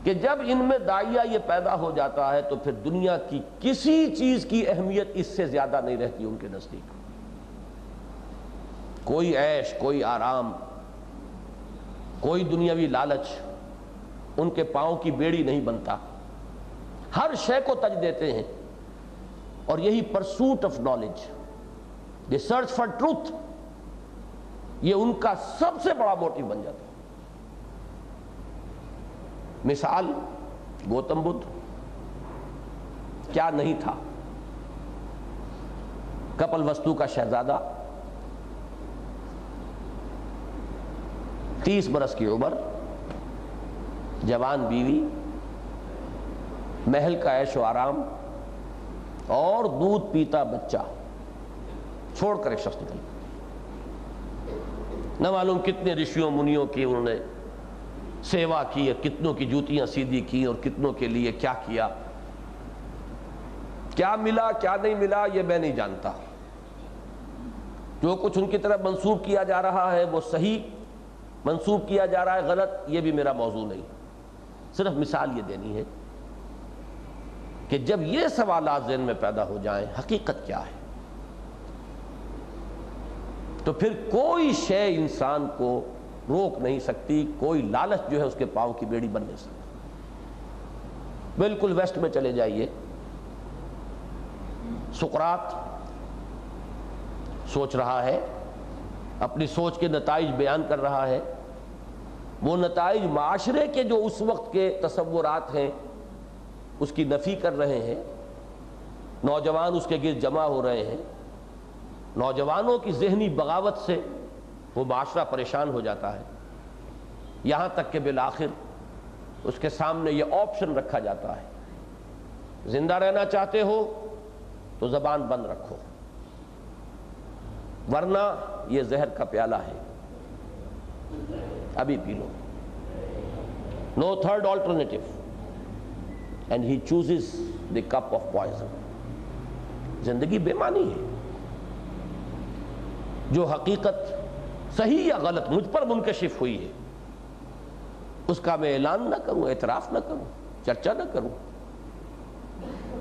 کہ جب ان میں داعیہ یہ پیدا ہو جاتا ہے تو پھر دنیا کی کسی چیز کی اہمیت اس سے زیادہ نہیں رہتی ان کے نزدیک۔ کوئی عیش، کوئی آرام، کوئی دنیاوی لالچ، ان کے پاؤں کی بیڑی نہیں بنتا، ہر شے کو تج دیتے ہیں، اور یہی pursuit of knowledge, the search for truth, یہ ان کا سب سے بڑا موٹیو بن جاتا ہے۔ مثال گوتم بدھ کیا نہیں تھا، کپل وستو کا شہزادہ، 30 برس کی عمر، جوان بیوی، محل کا عیش و آرام اور دودھ پیتا بچہ چھوڑ کر ایک شخص نکل گیا۔ نہ معلوم کتنے رشیوں منیوں کی انہوں نے سیوا کی، کتنوں کی جوتیاں سیدھی کی اور کتنوں کے لیے کیا کیا، کیا ملا کیا نہیں ملا یہ میں نہیں جانتا۔ جو کچھ ان کی طرف منسوب کیا جا رہا ہے وہ صحیح منسوب کیا جا رہا ہے، غلط یہ بھی میرا موضوع نہیں، صرف مثال یہ دینی ہے کہ جب یہ سوالات ذہن میں پیدا ہو جائیں حقیقت کیا ہے، تو پھر کوئی شے انسان کو روک نہیں سکتی، کوئی لالچ جو ہے اس کے پاؤں کی بیڑی بن نہیں سکتی۔ بالکل ویسٹ میں چلے جائیے، سقراط سوچ رہا ہے، اپنی سوچ کے نتائج بیان کر رہا ہے، وہ نتائج معاشرے کے جو اس وقت کے تصورات ہیں اس کی نفی کر رہے ہیں، نوجوان اس کے گرد جمع ہو رہے ہیں، نوجوانوں کی ذہنی بغاوت سے وہ معاشرہ پریشان ہو جاتا ہے، یہاں تک کہ بالآخر اس کے سامنے یہ آپشن رکھا جاتا ہے، زندہ رہنا چاہتے ہو تو زبان بند رکھو، ورنہ یہ زہر کا پیالہ ہے، ابھی پی لو، no third alternative, and he chooses the cup of poison۔ زندگی بے معنی ہے، جو حقیقت صحیح یا غلط مجھ پر منکشف ہوئی ہے اس کا میں اعلان نہ کروں، اعتراف نہ کروں، چرچا نہ کروں،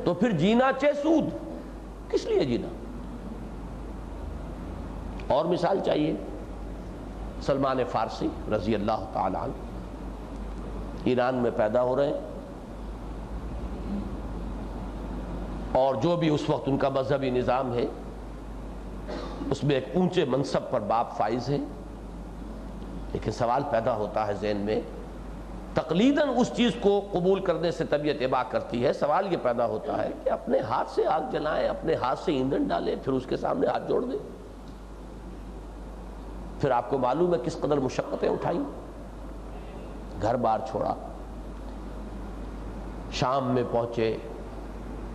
تو پھر جینا چے سود، کس لیے جینا؟ اور مثال چاہیے، سلمان فارسی رضی اللہ تعالی عنہ ایران میں پیدا ہو رہے ہیں، اور جو بھی اس وقت ان کا مذہبی نظام ہے اس میں ایک اونچے منصب پر باپ فائز ہے، لیکن سوال پیدا ہوتا ہے ذہن میں، تقلیداً اس چیز کو قبول کرنے سے طبیعت ابا کرتی ہے، سوال یہ پیدا ہوتا ہے کہ اپنے ہاتھ سے آگ جلائیں، اپنے ہاتھ سے ایندھن ڈالیں، پھر اس کے سامنے ہاتھ جوڑ دیں۔ پھر آپ کو معلوم ہے کس قدر مشقتیں اٹھائیں، گھر بار چھوڑا، شام میں پہنچے،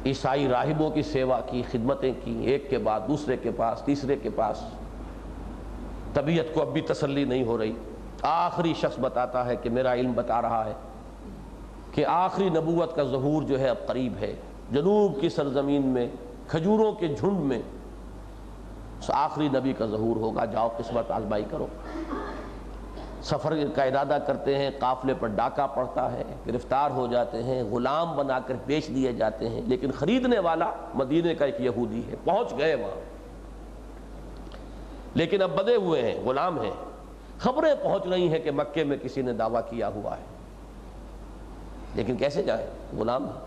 عیسائی راہبوں کی سیوا کی، خدمتیں کی، ایک کے بعد دوسرے کے پاس، تیسرے کے پاس، طبیعت کو اب بھی تسلی نہیں ہو رہی، آخری شخص بتاتا ہے کہ میرا علم بتا رہا ہے کہ آخری نبوت کا ظہور جو ہے اب قریب ہے، جنوب کی سرزمین میں کھجوروں کے جھنڈ میں اس آخری نبی کا ظہور ہوگا، جاؤ قسمت آزمائی کرو۔ سفر کا ارادہ کرتے ہیں، قافلے پر ڈاکہ پڑتا ہے، گرفتار ہو جاتے ہیں، غلام بنا کر بیچ دیے جاتے ہیں، لیکن خریدنے والا مدینے کا ایک یہودی ہے، پہنچ گئے وہاں، لیکن اب بدے ہوئے ہیں، غلام ہیں، خبریں پہنچ رہی ہیں کہ مکے میں کسی نے دعویٰ کیا ہوا ہے، لیکن کیسے جائیں، غلام ہیں۔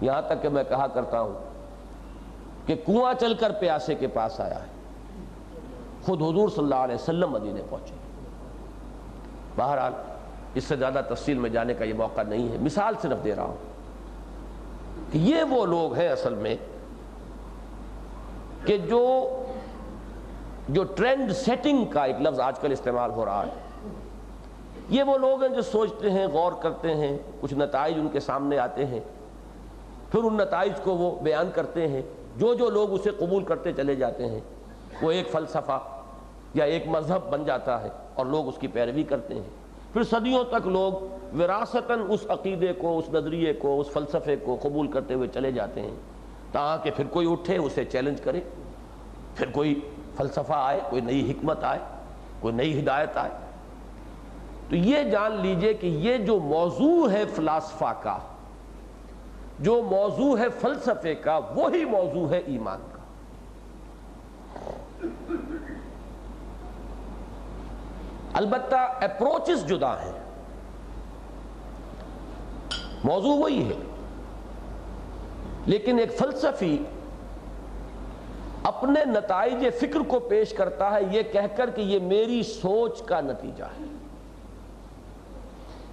یہاں تک کہ میں کہا کرتا ہوں کہ کنواں چل کر پیاسے کے پاس آیا ہے، خود حضور صلی اللہ علیہ وسلم مدینے پہنچے۔ بہرحال اس سے زیادہ تفصیل میں جانے کا یہ موقع نہیں ہے، مثال صرف دے رہا ہوں کہ یہ وہ لوگ ہیں اصل میں کہ جو ٹرینڈ سیٹنگ کا ایک لفظ آج کل استعمال ہو رہا ہے، یہ وہ لوگ ہیں جو سوچتے ہیں، غور کرتے ہیں، کچھ نتائج ان کے سامنے آتے ہیں، پھر ان نتائج کو وہ بیان کرتے ہیں، جو لوگ اسے قبول کرتے چلے جاتے ہیں، وہ ایک فلسفہ یا ایک مذہب بن جاتا ہے اور لوگ اس کی پیروی کرتے ہیں، پھر صدیوں تک لوگ وراثتاً اس عقیدے کو، اس نظریے کو، اس فلسفے کو قبول کرتے ہوئے چلے جاتے ہیں، تاکہ پھر کوئی اٹھے اسے چیلنج کرے، پھر کوئی فلسفہ آئے، کوئی نئی حکمت آئے، کوئی نئی ہدایت آئے۔ تو یہ جان لیجئے کہ یہ جو موضوع ہے فلاسفہ کا، جو موضوع ہے فلسفے کا، وہی موضوع ہے ایمان کا۔ البتہ اپروچز جدا ہیں، موضوع وہی ہے، لیکن ایک فلسفی اپنے نتائج فکر کو پیش کرتا ہے یہ کہہ کر کہ یہ میری سوچ کا نتیجہ ہے،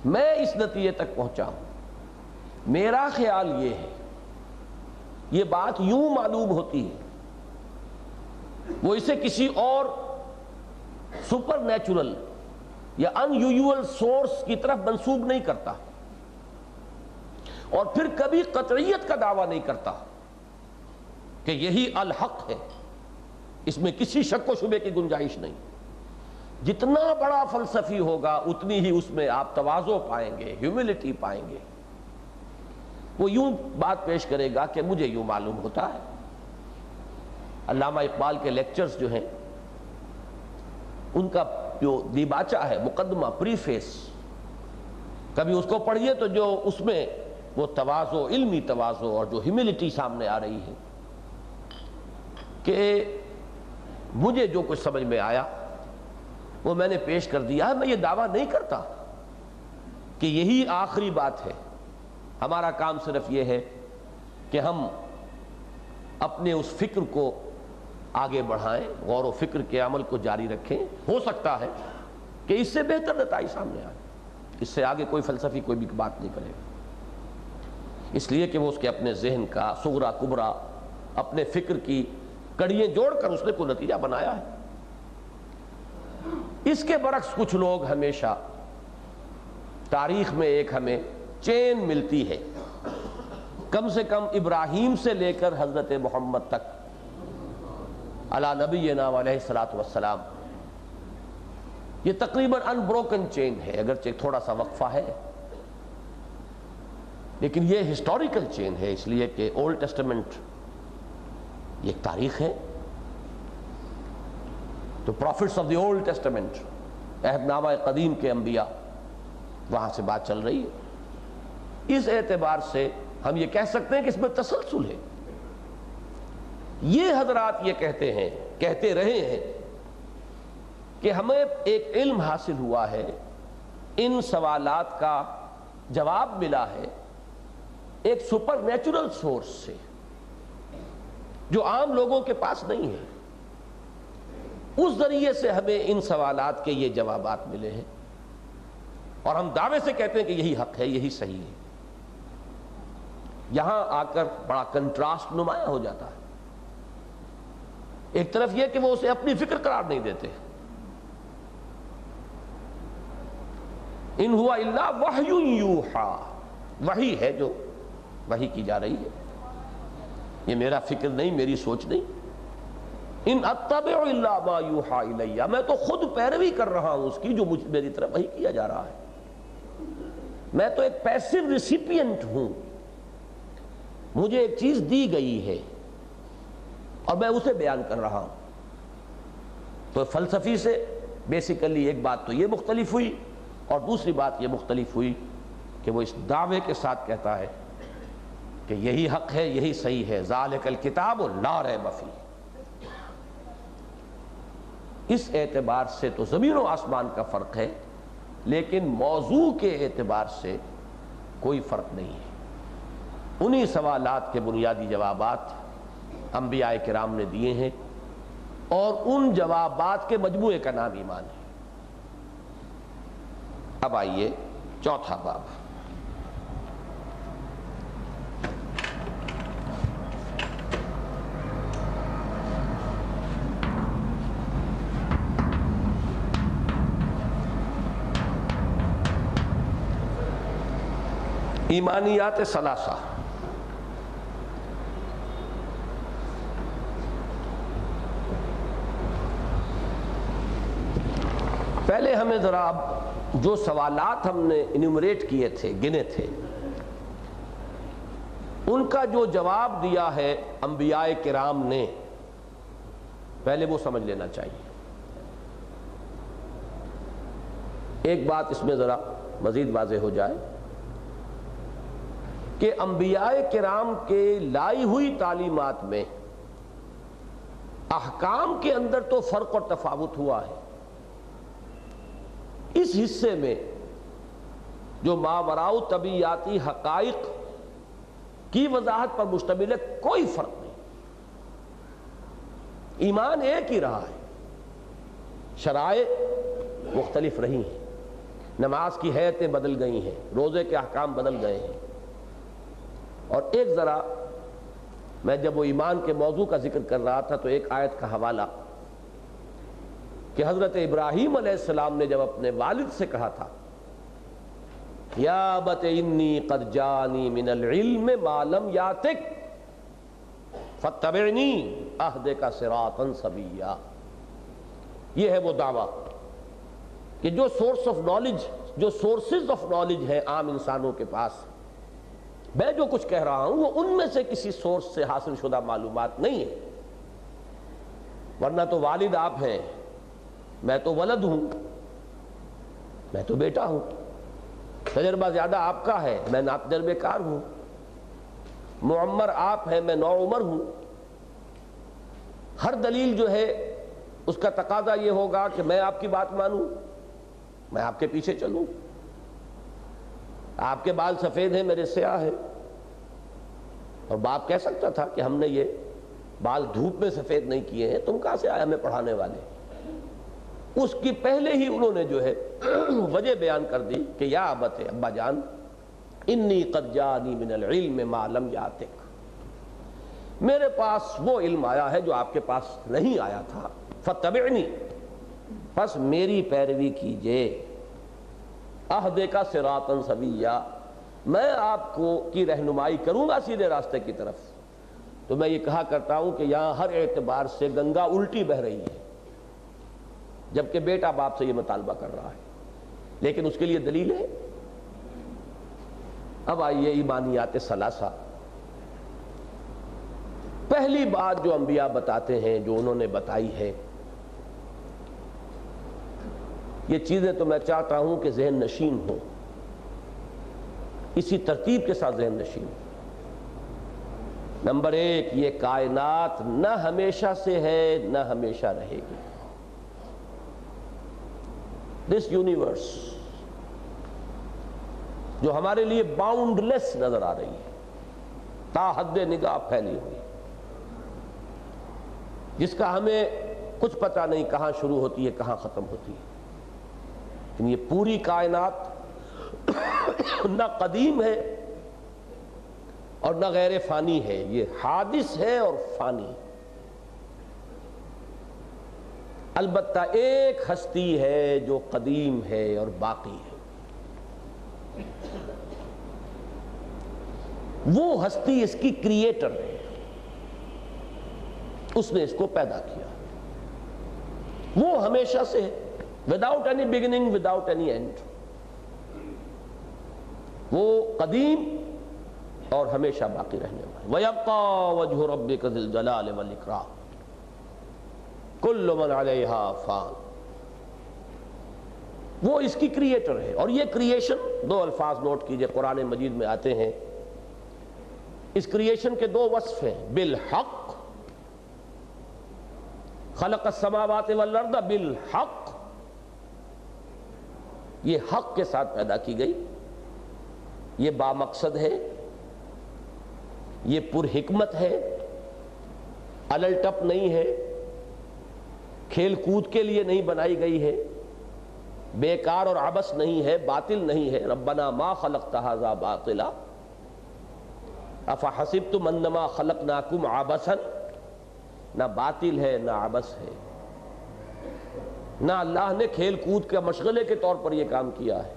میں اس نتیجے تک پہنچا ہوں، میرا خیال یہ ہے، یہ بات یوں معلوم ہوتی ہے، وہ اسے کسی اور سپر نیچرل یا ان یوزول سورس کی طرف منسوب نہیں کرتا، اور پھر کبھی قطعیت کا دعویٰ نہیں کرتا کہ یہی الحق ہے، اس میں کسی شک و شبے کی گنجائش نہیں۔ جتنا بڑا فلسفی ہوگا اتنی ہی اس میں آپ تواضع پائیں گے، ہیوملٹی پائیں گے، وہ یوں بات پیش کرے گا کہ مجھے یوں معلوم ہوتا ہے۔ علامہ اقبال کے لیکچرز جو ہیں، ان کا جو دیباچہ ہے، مقدمہ، پریفیس، کبھی اس کو پڑھیے تو جو اس میں وہ تواضع، علمی تواضع اور جو ہیوملٹی سامنے آ رہی ہے کہ مجھے جو کچھ سمجھ میں آیا وہ میں نے پیش کر دیا ہے۔ میں یہ دعویٰ نہیں کرتا کہ یہی آخری بات ہے، ہمارا کام صرف یہ ہے کہ ہم اپنے اس فکر کو آگے بڑھائیں، غور و فکر کے عمل کو جاری رکھیں۔ ہو سکتا ہے کہ اس سے بہتر نتائج سامنے آئے، اس سے آگے کوئی فلسفی کوئی بھی بات نہیں کرے گا، اس لیے کہ وہ اس کے اپنے ذہن کا صغرا کبرا، اپنے فکر کی کڑیاں جوڑ کر اس نے کوئی نتیجہ بنایا ہے۔ اس کے برعکس کچھ لوگ ہمیشہ تاریخ میں ایک ہمیں چین ملتی ہے، کم سے کم ابراہیم سے لے کر حضرت محمد تک علی نبینا علیہ الصلوۃ والسلام، یہ تقریباً ان بروکن چین ہے، اگرچہ تھوڑا سا وقفہ ہے، لیکن یہ ہسٹوریکل چین ہے، اس لیے کہ اولڈ ٹیسٹمنٹ یہ ایک تاریخ ہے۔ تو prophets of the old testament, عہد نامہ قدیم کے انبیاء، وہاں سے بات چل رہی ہے۔ اس اعتبار سے ہم یہ کہہ سکتے ہیں کہ اس میں تسلسل ہے۔ یہ حضرات یہ کہتے ہیں، کہتے رہے ہیں کہ ہمیں ایک علم حاصل ہوا ہے، ان سوالات کا جواب ملا ہے ایک سپر نیچرل سورس سے جو عام لوگوں کے پاس نہیں ہے، اس ذریعے سے ہمیں ان سوالات کے یہ جوابات ملے ہیں، اور ہم دعوے سے کہتے ہیں کہ یہی حق ہے، یہی صحیح ہے۔ یہاں آ کر بڑا کنٹراسٹ نمایاں ہو جاتا ہے۔ ایک طرف یہ کہ وہ اسے اپنی فکر قرار نہیں دیتے، ان ہوا الا وحی یوحا، وحی ہے جو وحی کی جا رہی ہے، یہ میرا فکر نہیں، میری سوچ نہیں۔ ان اتبع الا ما یوحا الیہ، میں تو خود پیروی کر رہا ہوں اس کی جو میری طرف وحی کیا جا رہا ہے، میں تو ایک پیسو ریسیپینٹ ہوں، مجھے ایک چیز دی گئی ہے اور میں اسے بیان کر رہا ہوں۔ تو فلسفی سے بیسیکلی ایک بات تو یہ مختلف ہوئی، اور دوسری بات یہ مختلف ہوئی کہ وہ اس دعوے کے ساتھ کہتا ہے کہ یہی حق ہے، یہی صحیح ہے، ذالک الکتاب لا ریب فیہ۔ اس اعتبار سے تو زمین و آسمان کا فرق ہے، لیکن موضوع کے اعتبار سے کوئی فرق نہیں ہے۔ انہی سوالات کے بنیادی جوابات انبیاء کرام نے دیے ہیں، اور ان جوابات کے مجموعے کا نام ایمان ہے۔ اب آئیے چوتھا باب۔ ایمانیات ثلاثہ۔ پہلے ہمیں ذرا جو سوالات ہم نے انیومریٹ کیے تھے، گنے تھے، ان کا جو جواب دیا ہے انبیاء کرام نے، پہلے وہ سمجھ لینا چاہیے۔ ایک بات اس میں ذرا مزید واضح ہو جائے کہ انبیاء کرام کے لائی ہوئی تعلیمات میں احکام کے اندر تو فرق اور تفاوت ہوا ہے۔ اس حصے میں جو ماوراء طبیعیاتی حقائق کی وضاحت پر مشتمل ہے، کوئی فرق نہیں۔ ایمان ایک ہی رہا ہے، شرائع مختلف رہی ہیں، نماز کی حیتیں بدل گئی ہیں، روزے کے احکام بدل گئے ہیں۔ اور ایک ذرا میں جب وہ ایمان کے موضوع کا ذکر کر رہا تھا تو ایک آیت کا حوالہ کہ حضرت ابراہیم علیہ السلام نے جب اپنے والد سے کہا تھا یا ابت انی قد جانی من العلم ما لم یاتک فاتبعنی اہدک صراطا سویا، یہ ہے وہ دعویٰ کہ جو سورس آف نالج، جو سورسز آف نالج ہے عام انسانوں کے پاس، میں جو کچھ کہہ رہا ہوں وہ ان میں سے کسی سورس سے حاصل شدہ معلومات نہیں ہے، ورنہ تو والد آپ ہیں، میں تو ولد ہوں، میں تو بیٹا ہوں، تجربہ زیادہ آپ کا ہے، میں ناتجربے کار ہوں، معمر آپ ہیں، میں نوعمر ہوں۔ ہر دلیل جو ہے اس کا تقاضا یہ ہوگا کہ میں آپ کی بات مانوں، میں آپ کے پیچھے چلوں۔ آپ کے بال سفید ہیں، میرے سیاہ ہیں، اور باپ کہہ سکتا تھا کہ ہم نے یہ بال دھوپ میں سفید نہیں کیے ہیں، تم کہاں سے آئے ہمیں پڑھانے والے؟ اس کی پہلے ہی انہوں نے جو ہے وجہ بیان کر دی کہ یا ابت، ابا جان، انی قد جانی من العلم ما لم یاتک، میرے پاس وہ علم آیا ہے جو آپ کے پاس نہیں آیا تھا، فتبعنی، پس میری پیروی کیجئے، اہدک صراطا سویا، میں آپ کو کی رہنمائی کروں گا سیدھے راستے کی طرف۔ تو میں یہ کہا کرتا ہوں کہ یہاں ہر اعتبار سے گنگا الٹی بہہ رہی ہے، جبکہ بیٹا باپ سے یہ مطالبہ کر رہا ہے، لیکن اس کے لیے دلیل ہے۔ اب آئیے ایمانیات ثلاثہ۔ پہلی بات جو انبیاء بتاتے ہیں، جو انہوں نے بتائی ہے، یہ چیزیں تو میں چاہتا ہوں کہ ذہن نشین ہوں، اسی ترتیب کے ساتھ ذہن نشین ہوں۔ نمبر ایک، یہ کائنات نہ ہمیشہ سے ہے نہ ہمیشہ رہے گی۔ دس یونیورس جو ہمارے لیے باؤنڈ لیس نظر آ رہی ہے، تا حد نگاہ پھیلی ہوئی، جس کا ہمیں کچھ پتہ نہیں کہاں شروع ہوتی ہے کہاں ختم ہوتی ہے، لیکن یہ پوری کائنات نہ قدیم ہے اور نہ غیر فانی ہے، یہ حادث ہے اور فانی۔ البتہ ایک ہستی ہے جو قدیم ہے اور باقی ہے، وہ ہستی اس کی کریٹر ہے، اس نے اس کو پیدا کیا، وہ ہمیشہ سے ہے، without any beginning, without any and, وہ قدیم اور ہمیشہ باقی رہنے والا۔ وَيَبْقَى وَجْهُ رَبِّكَ ذِي الْجَلَالِ وَالْإِكْرَامِ كُلُّ مَنْ عَلَيْهَا فَانٍ، وہ اس کی کریٹر ہے۔ اور یہ کریشن، دو الفاظ نوٹ کیجئے قرآن مجید میں آتے ہیں، اس کریشن کے دو وصف ہیں، بالحق، خلق السماوات والارض بالحق، یہ حق کے ساتھ پیدا کی گئی، یہ بامقصد ہے، یہ پر حکمت ہے، الل ٹپ نہیں ہے، کھیل کود کے لیے نہیں بنائی گئی ہے، بیکار اور عبث نہیں ہے، باطل نہیں ہے۔ ربنا ما خلقت ھذا باطلا افحسبتم انما خلقناکم عبثا، نہ باطل ہے نہ عبث ہے، نہ اللہ نے کھیل کود کے مشغلے کے طور پر یہ کام کیا ہے،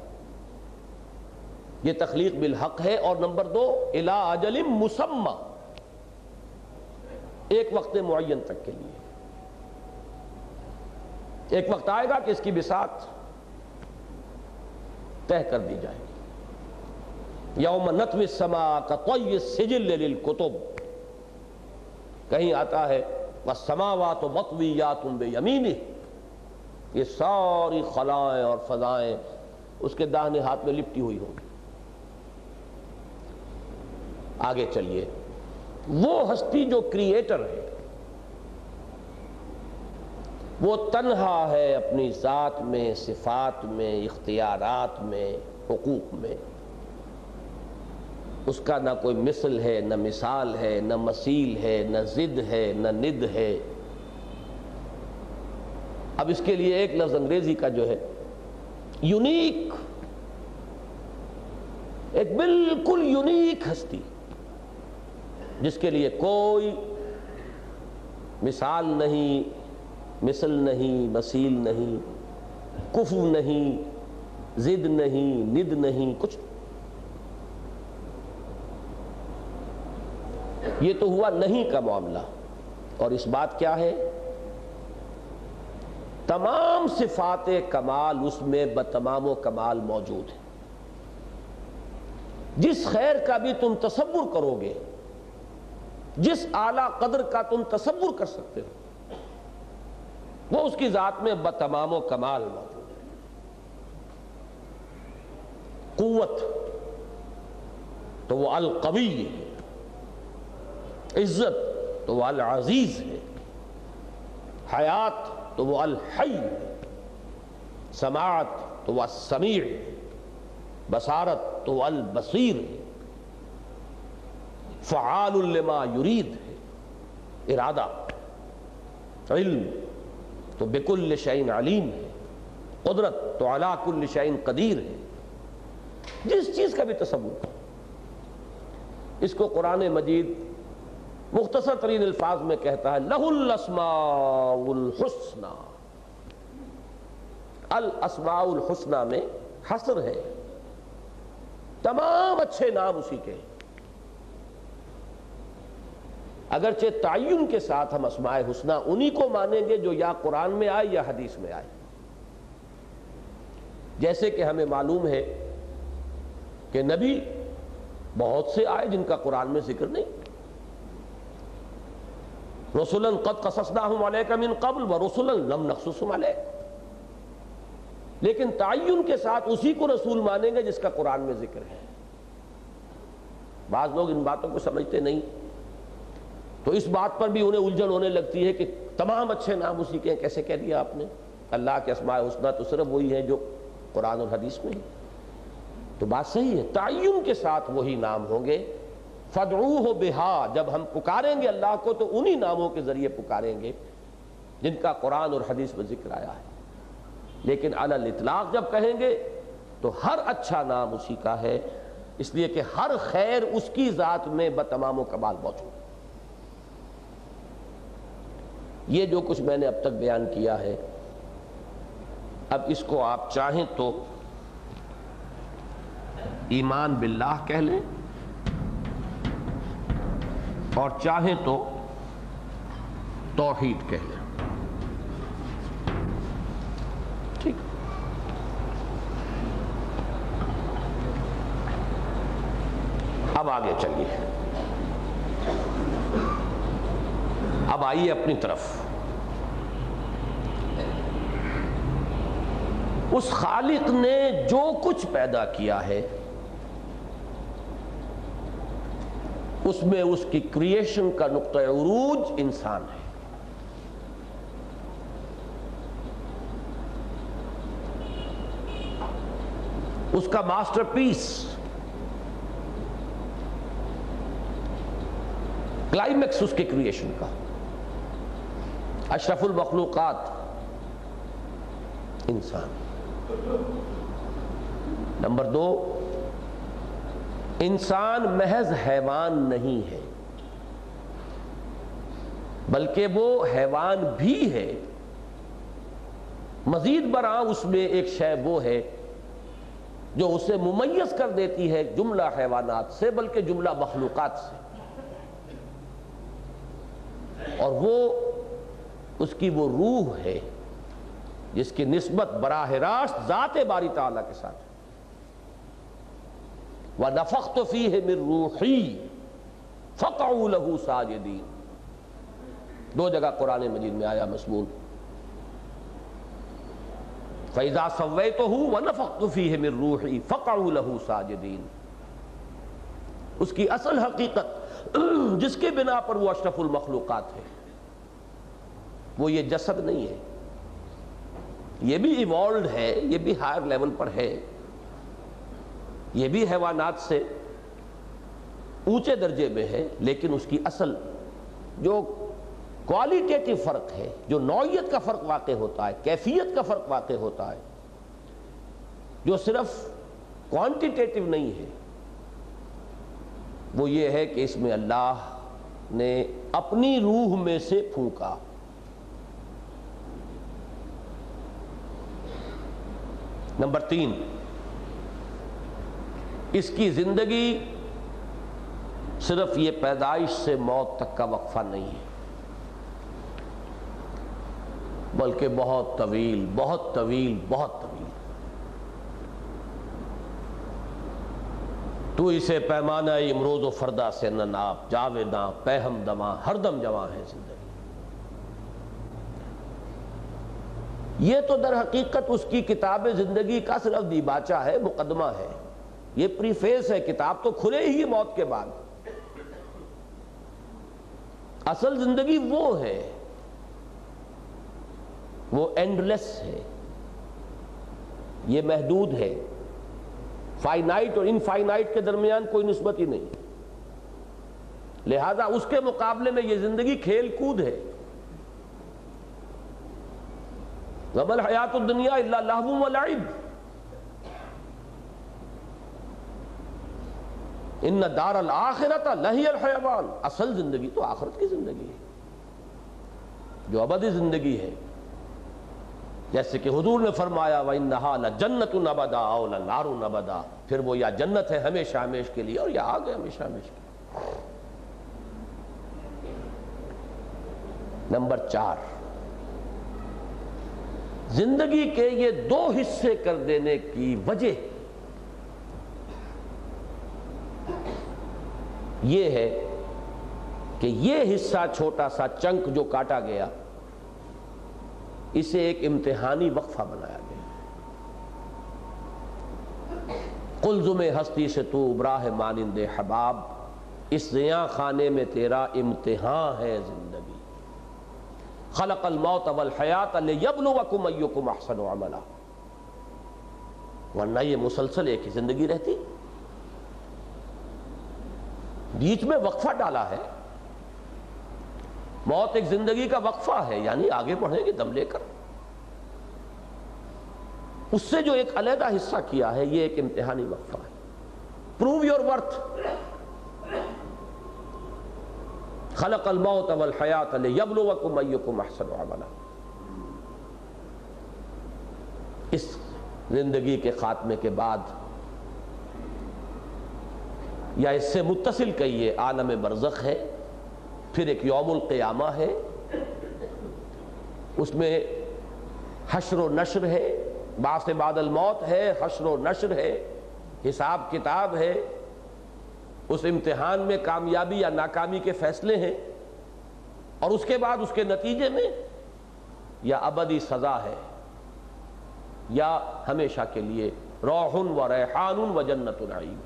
یہ تخلیق بالحق ہے۔ اور نمبر دو، الی اجل مسمی، ایک وقت معین تک کے لیے، ایک وقت آئے گا کہ اس کی بساط طے کر دی جائے گی۔ یوم نطوی السماء کطی السجل للکتب، کہیں آتا ہے والسماوات مطویات بیمینہ، یہ ساری خلائیں اور فضائیں اس کے داہنے ہاتھ میں لپٹی ہوئی ہوں گی۔ آگے چلیے، وہ ہستی جو کریٹر ہے، وہ تنہا ہے اپنی ذات میں، صفات میں، اختیارات میں، حقوق میں، اس کا نہ کوئی مثل ہے، نہ مثال ہے، نہ مثیل ہے، نہ ضد ہے، نہ ند ہے۔ اب اس کے لیے ایک لفظ انگریزی کا جو ہے یونیک، ایک بالکل یونیک ہستی جس کے لیے کوئی مثال نہیں، مثل نہیں، مثیل نہیں، کفو نہیں، ضد نہیں، ند نہیں، کچھ۔ یہ تو ہوا نہیں کا معاملہ، اور اس بات کیا ہے؟ تمام صفات کمال اس میں بتمام و کمال موجود ہے۔ جس خیر کا بھی تم تصور کرو گے، جس اعلیٰ قدر کا تم تصور کر سکتے ہو، وہ اس کی ذات میں بتمام و کمال موجود ہے۔ قوت تو وہ القوی ہے، عزت تو وہ العزیز ہے، حیات تو وہ الحی ہے، سماعت تو وہ السمیع ہے، بصارت تو وہ البصیر ہے، فعال لما یرید ہے، ارادہ، علم تو بکل شیء علیم ہے، قدرت تو علی کل شیء قدیر ہے۔ جس چیز کا بھی تصور کرو، اس کو قرآن مجید مختصر ترین الفاظ میں کہتا ہے لہ الاسماء الحسنی۔ الاسماء الحسنی میں حصر ہے، تمام اچھے نام اسی کے ہیں۔ اگرچہ تعین کے ساتھ ہم اسماء حسنی انہی کو مانیں گے جو یا قرآن میں آئے یا حدیث میں آئے۔ جیسے کہ ہمیں معلوم ہے کہ نبی بہت سے آئے جن کا قرآن میں ذکر نہیں، رسلا قد قصصناہم علیک من قبل ورسلا لم نقصصہم علیک، لیکن تعین کے ساتھ اسی کو رسول مانیں گے جس کا قرآن میں ذکر ہے۔ بعض لوگ ان باتوں کو سمجھتے نہیں، تو اس بات پر بھی انہیں الجھن ہونے لگتی ہے کہ تمام اچھے نام اسی کے ہیں، کیسے کہہ دیا آپ نے؟ اللہ کے اسماء حسنی تو صرف وہی ہیں جو قرآن اور حدیث میں ہیں۔ تو بات صحیح ہے، تعین کے ساتھ وہی نام ہوں گے۔ فَادْعُوهُ بِهَا، جب ہم پکاریں گے اللہ کو تو انہی ناموں کے ذریعے پکاریں گے جن کا قرآن اور حدیث میں ذکر آیا ہے۔ لیکن علی الاطلاق جب کہیں گے تو ہر اچھا نام اسی کا ہے، اس لیے کہ ہر خیر اس کی ذات میں بتمام و کمال موجود ہے۔ یہ جو کچھ میں نے اب تک بیان کیا ہے، اب اس کو آپ چاہیں تو ایمان باللہ کہہ لیں، اور چاہیں تو توحید کہہ لیں۔ ٹھیک، اب آگے چلیے، اب آئیے اپنی طرف۔ اس خالق نے جو کچھ پیدا کیا ہے اس میں اس کی کریشن کا نقطہ عروج انسان ہے۔ اس کا ماسٹر پیس، کلائمیکس اس کی کریشن کا، اشرف المخلوقات انسان۔ نمبر 2، انسان محض حیوان نہیں ہے، بلکہ وہ حیوان بھی ہے، مزید برآں اس میں ایک شے وہ ہے جو اسے ممیز کر دیتی ہے جملہ حیوانات سے، بلکہ جملہ مخلوقات سے، اور وہ اس کی وہ روح ہے جس کی نسبت براہ راست ذات باری تعالیٰ کے ساتھ ہے۔ وَنَفَخْتُ فِيهِ مِن رُوحِي فَقَعُوا لَهُ سَاجِدِينَ، 2 جگہ قرآن مجید میں آیا مضمون۔ فَإِذَا سَوَّيْتُهُ وَنَفَخْتُ فِيهِ مِن رُوحِي فَقَعُوا لَهُ سَاجِدِينَ، اس کی اصل حقیقت جس کے بنا پر وہ اشرف المخلوقات ہے، وہ یہ جسد نہیں ہے، یہ بھی ایوالوڈ ہے، یہ بھی ہائر لیول پر ہے، یہ بھی حیوانات سے اونچے درجے میں ہے، لیکن اس کی اصل جو کوالٹیٹیو فرق ہے، جو نوعیت کا فرق واقع ہوتا ہے، کیفیت کا فرق واقع ہوتا ہے، جو صرف کوانٹیٹیو نہیں ہے، وہ یہ ہے کہ اس میں اللہ نے اپنی روح میں سے پھونکا۔ نمبر 3، اس کی زندگی صرف یہ پیدائش سے موت تک کا وقفہ نہیں ہے، بلکہ بہت طویل بہت طویل بہت طویل۔ تو اسے پیمانہ امروز و فردا سے نہ ناپ، جاویداں پہم دماں ہر دم جواں ہے زندگی۔ یہ تو در حقیقت اس کی کتاب زندگی کا صرف دیباچہ ہے، مقدمہ ہے، یہ پریفیس ہے، کتاب تو کھلے ہی موت کے بعد۔ اصل زندگی وہ ہے، وہ اینڈلیس ہے، یہ محدود ہے، فائنائٹ اور انفائنائٹ کے درمیان کوئی نسبت ہی نہیں، لہذا اس کے مقابلے میں یہ زندگی کھیل کود ہے۔ وَمَا الْحَيَاةُ الدُّنْيَا إِلَّا لَهْوٌ وَلَعِبٌ، إِنَّ دَارَ الْآخِرَةَ لَهِيَ الْحَيَوَانُ، اصل زندگی تو آخرت کی زندگی ہے، جو ابدی زندگی ہے، جیسے کہ حضور نے فرمایا وَإِنَّهَا لَجَنَّةٌ أَبَدًا أَوْ لَنَارٌ أَبَدًا، پھر وہ یا جنت ہے ہمیشہ ہمیش کے لیے، اور یا آگ ہے ہمیشہ ہمیش کے لیے۔ نمبر 4، زندگی کے یہ 2 حصے کر دینے کی وجہ یہ ہے کہ یہ حصہ چھوٹا سا چنک جو کاٹا گیا، اسے ایک امتحانی وقفہ بنایا گیا۔ قلزم ہستی سے تو ابراہ مانند حباب، اس زیاں خانے میں تیرا امتحان ہے زندگی۔ خلق الموت والحیات لیبلوکم ایکم احسن عملا، ورنہ یہ مسلسل ایک ہی زندگی رہتی، بیچ میں وقفہ ڈالا ہے۔ موت ایک زندگی کا وقفہ ہے، یعنی آگے بڑھیں گے دم لے کر، اس سے جو ایک علیحدہ حصہ کیا ہے، یہ ایک امتحانی وقفہ ہے۔ پروو یور ورتھ، خلق الموت والحیات لیبلوکم ایکم احسن عملا۔ اس زندگی کے خاتمے کے بعد یا اس سے متصل کہیے عالم برزخ ہے، پھر ایک یوم القیامہ ہے، اس میں حشر و نشر ہے، بعث بعد الموت ہے، حشر و نشر ہے، حساب کتاب ہے، اس امتحان میں کامیابی یا ناکامی کے فیصلے ہیں، اور اس کے بعد اس کے نتیجے میں یا ابدی سزا ہے یا ہمیشہ کے لیے روح و ریحان و جنت نعیم۔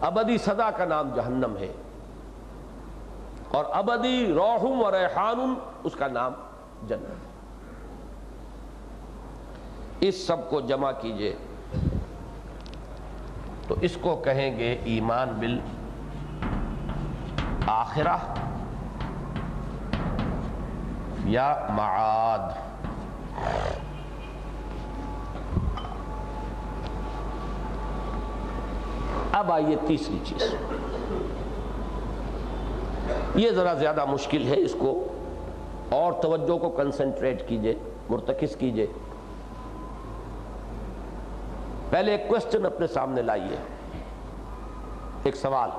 ابدی سزا کا نام جہنم ہے، اور ابدی روح و ریحان اس کا نام جنت ہے۔ اس سب کو جمع کیجئے تو اس کو کہیں گے ایمان بالآخرہ یا معاد۔ اب آئیے تیسری چیز، یہ ذرا زیادہ مشکل ہے، اس کو اور توجہ کو کنسنٹریٹ کیجئے، مرتکز کیجئے۔ پہلے ایک کوسچن اپنے سامنے لائیے، ایک سوال،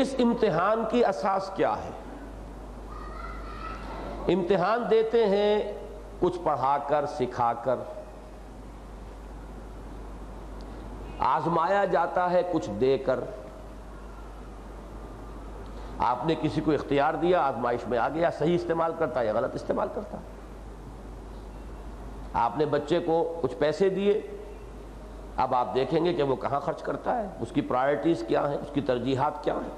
اس امتحان کی اساس کیا ہے؟ امتحان دیتے ہیں کچھ پڑھا کر، سکھا کر، آزمایا جاتا ہے کچھ دے کر۔ آپ نے کسی کو اختیار دیا، آزمائش میں آ گیا، صحیح استعمال کرتا ہے یا غلط استعمال کرتا ہے۔ آپ نے بچے کو کچھ پیسے دیے، اب آپ دیکھیں گے کہ وہ کہاں خرچ کرتا ہے، اس کی پرائرٹیز کیا ہیں، اس کی ترجیحات کیا ہیں،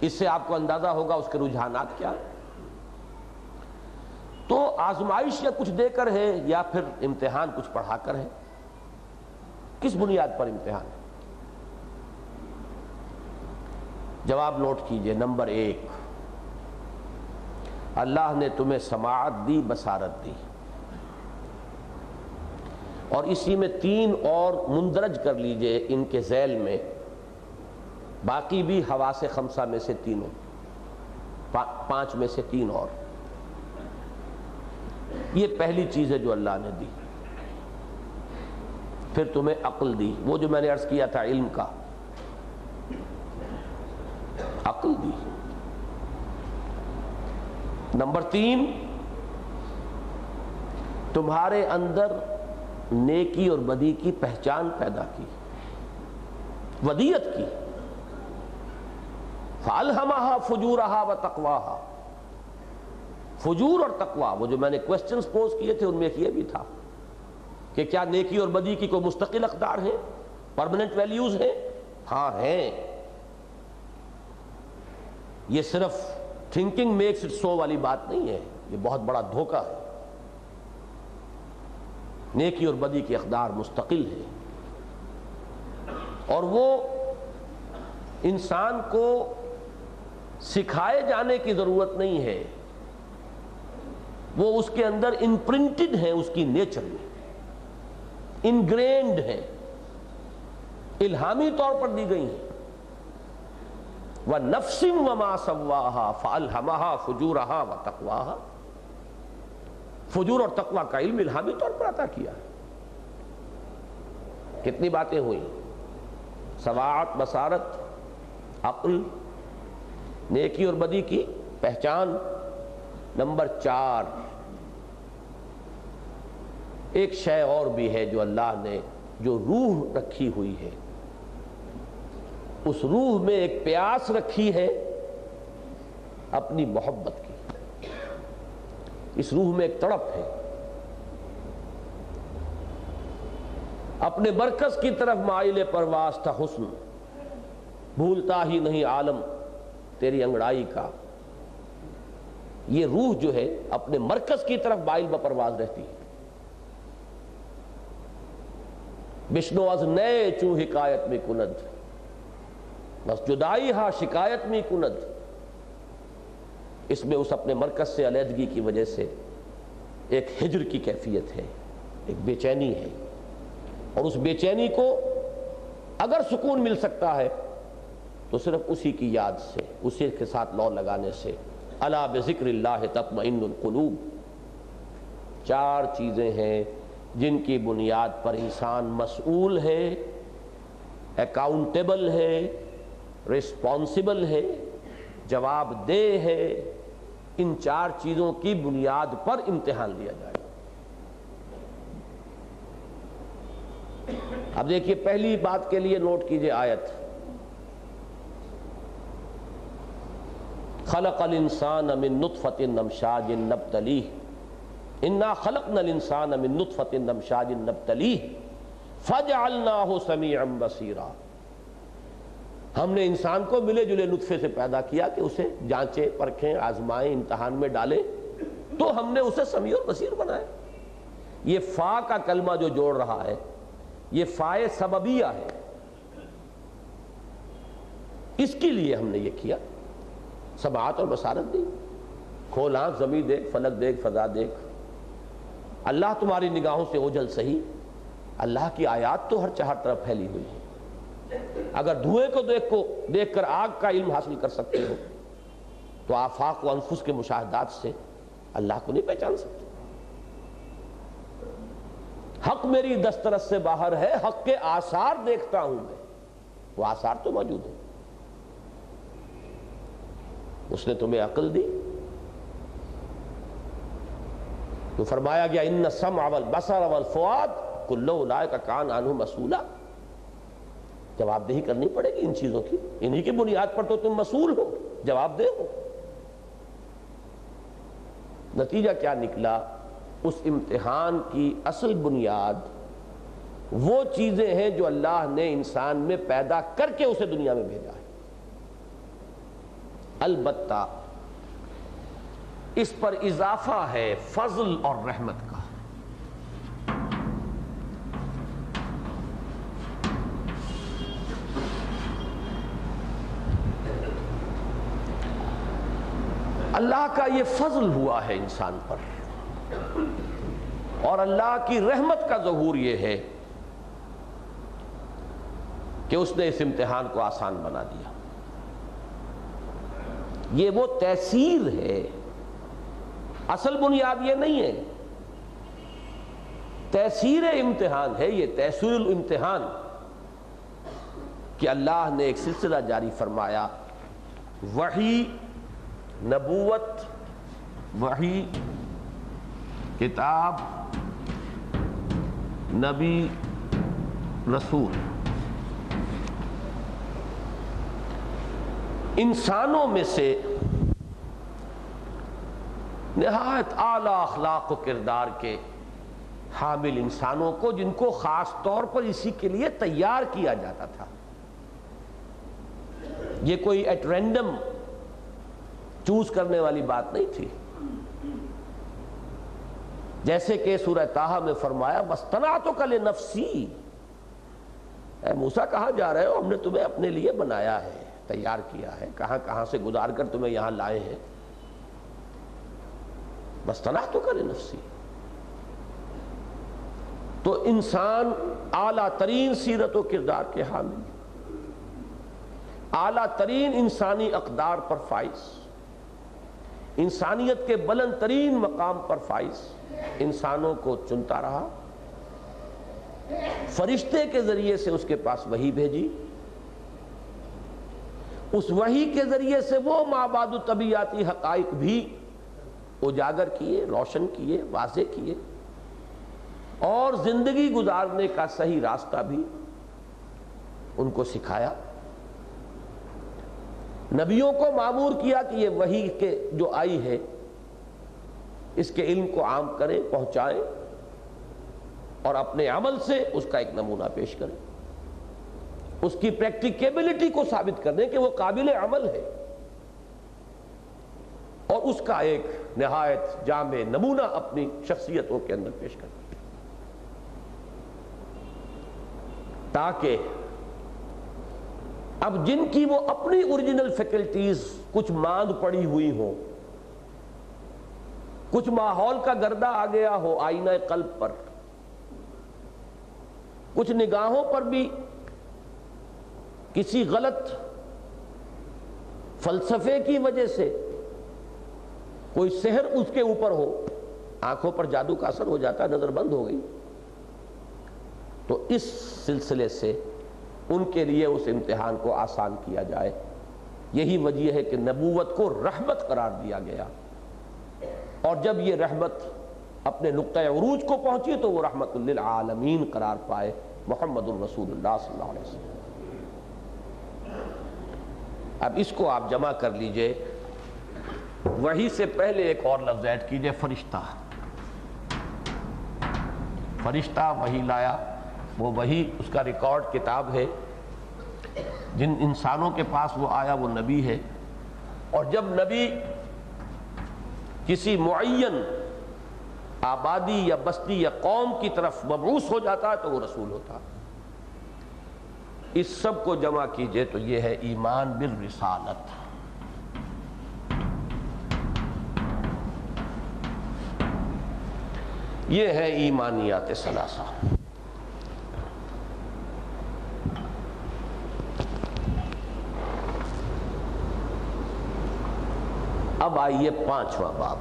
اس سے آپ کو اندازہ ہوگا اس کے رجحانات کیا ہیں۔ تو آزمائش یا کچھ دے کر ہے یا پھر امتحان کچھ پڑھا کر ہے؟ کس بنیاد پر امتحان ہے؟ جواب نوٹ کیجئے۔ نمبر 1، اللہ نے تمہیں سماعت دی، بصارت دی، اور اسی میں 3 اور مندرج کر لیجئے ان کے ذیل میں، باقی بھی حواس 5 میں سے 3، 5 میں سے 3 اور۔ یہ پہلی چیز ہے جو اللہ نے دی۔ پھر تمہیں عقل دی، وہ جو میں نے عرض کیا تھا علم کا، عقل دی۔ نمبر 3، تمہارے اندر نیکی اور بدی کی پہچان پیدا کی، ودیت کی۔ فَأَلْهَمَهَا فُجُورَهَا وَتَقْوَاهَا۔ فجور اور تقویٰ، وہ جو میں نے کوسچنز پوز کیے تھے ان میں یہ بھی تھا کہ کیا نیکی اور بدی کی کوئی مستقل اقدار ہے، پرماننٹ ویلیوز ہیں؟ ہاں ہیں۔ یہ صرف تھنکنگ میکس اٹ سو والی بات نہیں ہے، یہ بہت بڑا دھوکہ ہے۔ نیکی اور بدی کی اقدار مستقل ہے، اور وہ انسان کو سکھائے جانے کی ضرورت نہیں ہے، وہ اس کے اندر امپرنٹڈ ہیں، اس کی نیچر میں انگرینڈ ہیں، الہامی طور پر دی گئی ہیں۔ وَنَفْسٍ وَمَا سَوَّاهَا فَأَلْهَمَهَا فُجُورَهَا وَتَقْوَاهَا۔ فجور اور تقویٰ کا علم الہامی طور پر عطا کیا ہے۔ کتنی باتیں ہوئیں؟ سماعت، بصارت، عقل، نیکی اور بدی کی پہچان۔ نمبر 4، ایک شے اور بھی ہے جو اللہ نے، جو روح رکھی ہوئی ہے، اس روح میں ایک پیاس رکھی ہے اپنی محبت کی، اس روح میں ایک تڑپ ہے، اپنے مرکز کی طرف مائل پرواز تھا حسن، بھولتا ہی نہیں عالم تیری انگڑائی کا۔ یہ روح جو ہے اپنے مرکز کی طرف مائل بپرواز رہتی ہے۔ بشنو از نئے چوں حکایت میں کند، بس جدائی ہا شکایت میں کند۔ اس میں اس اپنے مرکز سے علیحدگی کی وجہ سے ایک ہجر کی کیفیت ہے، ایک بے چینی ہے، اور اس بے چینی کو اگر سکون مل سکتا ہے تو صرف اسی کی یاد سے، اسی کے ساتھ لو لگانے سے۔ الا بذکر اللہ تطمئن القلوب۔ 4 چیزیں ہیں جن کی بنیاد پر انسان مسئول ہے، اکاؤنٹیبل ہے، رسپانسبل ہے، جواب دہ ہے۔ ان 4 چیزوں کی بنیاد پر امتحان لیا جائے گا۔ اب دیکھیے، پہلی بات کے لیے نوٹ کیجئے آیت، خلق الانسان من نطفة امشاج نبتلیہ، انا خلقنا الانسان من نطفة امشاج نبتلیہ فجعلناہ سمیعا بصیرا۔ ہم نے انسان کو ملے جلے نطفے سے پیدا کیا کہ اسے جانچیں، پرکھیں، آزمائیں، امتحان میں ڈالیں، تو ہم نے اسے سمیع اور بصیر بنایا۔ یہ فا کا کلمہ جو جوڑ رہا ہے، یہ فائے سببیہ ہے، اس کے لیے ہم نے یہ کیا، سماعت اور بصارت دی۔ کھول آنکھ، زمین دیکھ، فلک دیکھ، فضا دیکھ۔ اللہ تمہاری نگاہوں سے اوجھل سہی، اللہ کی آیات تو ہر چہر طرف پھیلی ہوئی ہے۔ اگر دھوئیں کو دیکھ کر آگ کا علم حاصل کر سکتے ہو تو آفاق و انفس کے مشاہدات سے اللہ کو نہیں پہچان سکتے۔ حق میری دسترس سے باہر ہے، حق کے آثار دیکھتا ہوں میں، وہ آثار تو موجود ہیں۔ اس نے تمہیں عقل دی تو فرمایا گیا ان السمع والبصر والفؤاد کل اولئک کان عنہ مسئولا۔ جواب دہی کرنی پڑے گی ان چیزوں کی، انہی کی بنیاد پر تو تم مسئول ہو، جواب دہ ہو۔ نتیجہ کیا نکلا؟ اس امتحان کی اصل بنیاد وہ چیزیں ہیں جو اللہ نے انسان میں پیدا کر کے اسے دنیا میں بھیجا ہے۔ البتہ اس پر اضافہ ہے فضل اور رحمت کا۔ اللہ کا یہ فضل ہوا ہے انسان پر، اور اللہ کی رحمت کا ظہور یہ ہے کہ اس نے اس امتحان کو آسان بنا دیا۔ یہ وہ تیسیر ہے، اصل بنیاد یہ نہیں ہے، تیسیر امتحان ہے یہ، تیسیر الامتحان، کہ اللہ نے ایک سلسلہ جاری فرمایا، وحی، نبوت، وحی، کتاب، نبی، رسول، انسانوں میں سے نہایت اعلیٰ اخلاق و کردار کے حامل انسانوں کو، جن کو خاص طور پر اسی کے لیے تیار کیا جاتا تھا، یہ کوئی ایٹ رینڈم چوز کرنے والی بات نہیں تھی۔ جیسے کہ سورہ طٰہٰ میں فرمایا وَاصْطَنَعْتُكَ لِنَفْسِي، اے موسیٰ کہاں جا رہے ہو، ہم نے تمہیں اپنے لیے بنایا ہے، تیار کیا ہے، کہاں کہاں سے گزار کر تمہیں یہاں لائے ہیں، وَاصْطَنَعْتُكَ لِنَفْسِي۔ تو انسان اعلیٰ ترین سیرت و کردار کے حامل، اعلیٰ ترین انسانی اقدار پر فائز، انسانیت کے بلند ترین مقام پر فائز انسانوں کو چنتا رہا، فرشتے کے ذریعے سے اس کے پاس وحی بھیجی، اس وحی کے ذریعے سے وہ مابعد طبیعیاتی حقائق بھی اجاگر کیے، روشن کیے، واضح کیے، اور زندگی گزارنے کا صحیح راستہ بھی ان کو سکھایا۔ نبیوں کو مامور کیا کہ یہ وحی کے جو آئی ہے اس کے علم کو عام کریں، پہنچائیں، اور اپنے عمل سے اس کا ایک نمونہ پیش کریں، اس کی پریکٹیکیبلٹی کو ثابت کر دیں کہ وہ قابل عمل ہے، اور اس کا ایک نہایت جامع نمونہ اپنی شخصیتوں کے اندر پیش کریں، تاکہ اب جن کی وہ اپنی اوریجنل فیکلٹیز کچھ ماند پڑی ہوئی ہوں، کچھ ماحول کا گردہ آ گیا ہو آئینہ قلب پر، کچھ نگاہوں پر بھی کسی غلط فلسفے کی وجہ سے کوئی سحر اس کے اوپر ہو، آنکھوں پر جادو کا اثر ہو جاتا، نظر بند ہو گئی، تو اس سلسلے سے ان کے لیے اس امتحان کو آسان کیا جائے۔ یہی وجہ ہے کہ نبوت کو رحمت قرار دیا گیا، اور جب یہ رحمت اپنے نقطۂ عروج کو پہنچی تو وہ رحمت للعالمین قرار پائے، محمد الرسول اللہ صلی اللہ علیہ وسلم۔ اب اس کو آپ جمع کر لیجئے، وحی سے پہلے ایک اور لفظ ایڈ کیجئے، فرشتہ۔ فرشتہ وحی لایا، وہ وحی اس کا ریکارڈ کتاب ہے، جن انسانوں کے پاس وہ آیا وہ نبی ہے، اور جب نبی کسی معین آبادی یا بستی یا قوم کی طرف مبعوث ہو جاتا ہے تو وہ رسول ہوتا۔ اس سب کو جمع کیجئے تو یہ ہے ایمان بالرسالت۔ یہ ہے ایمانیات ثلاثہ۔ اب آئیے پانچواں باب۔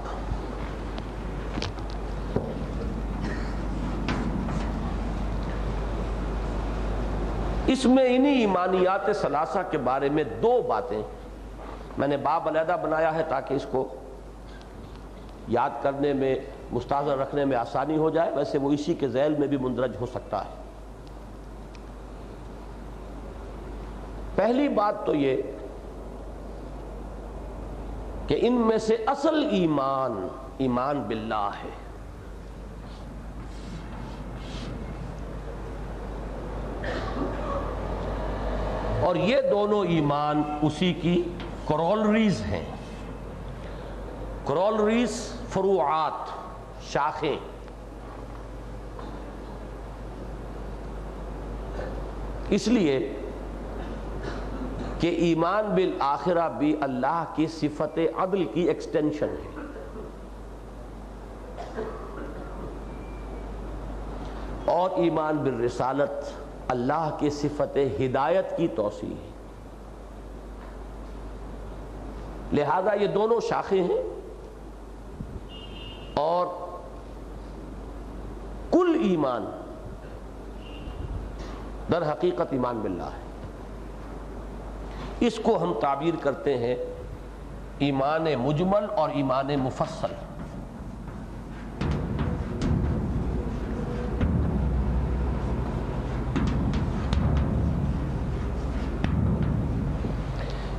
اس میں انہی ایمانیات ثلاثہ کے بارے میں دو باتیں میں نے باب علیحدہ بنایا ہے تاکہ اس کو یاد کرنے میں، مستحضر رکھنے میں آسانی ہو جائے، ویسے وہ اسی کے ذیل میں بھی مندرج ہو سکتا ہے۔ پہلی بات تو یہ کہ ان میں سے اصل ایمان، ایمان باللہ ہے۔ اور یہ دونوں ایمان اسی کی کورولریز ہیں۔ کرولریز، فروعات، شاخیں. اس لیے کہ ایمان بالآخرہ بھی اللہ کی صفت عدل کی ایکسٹینشن ہے. اور ایمان بالرسالت اللہ کی صفت ہدایت کی توسیع ہے. لہذا یہ دونوں شاخیں ہیں اور کل ایمان در حقیقت ایمان باللہ ہے. اس کو ہم تعبیر کرتے ہیں ایمان مجمل اور ایمان مفصل.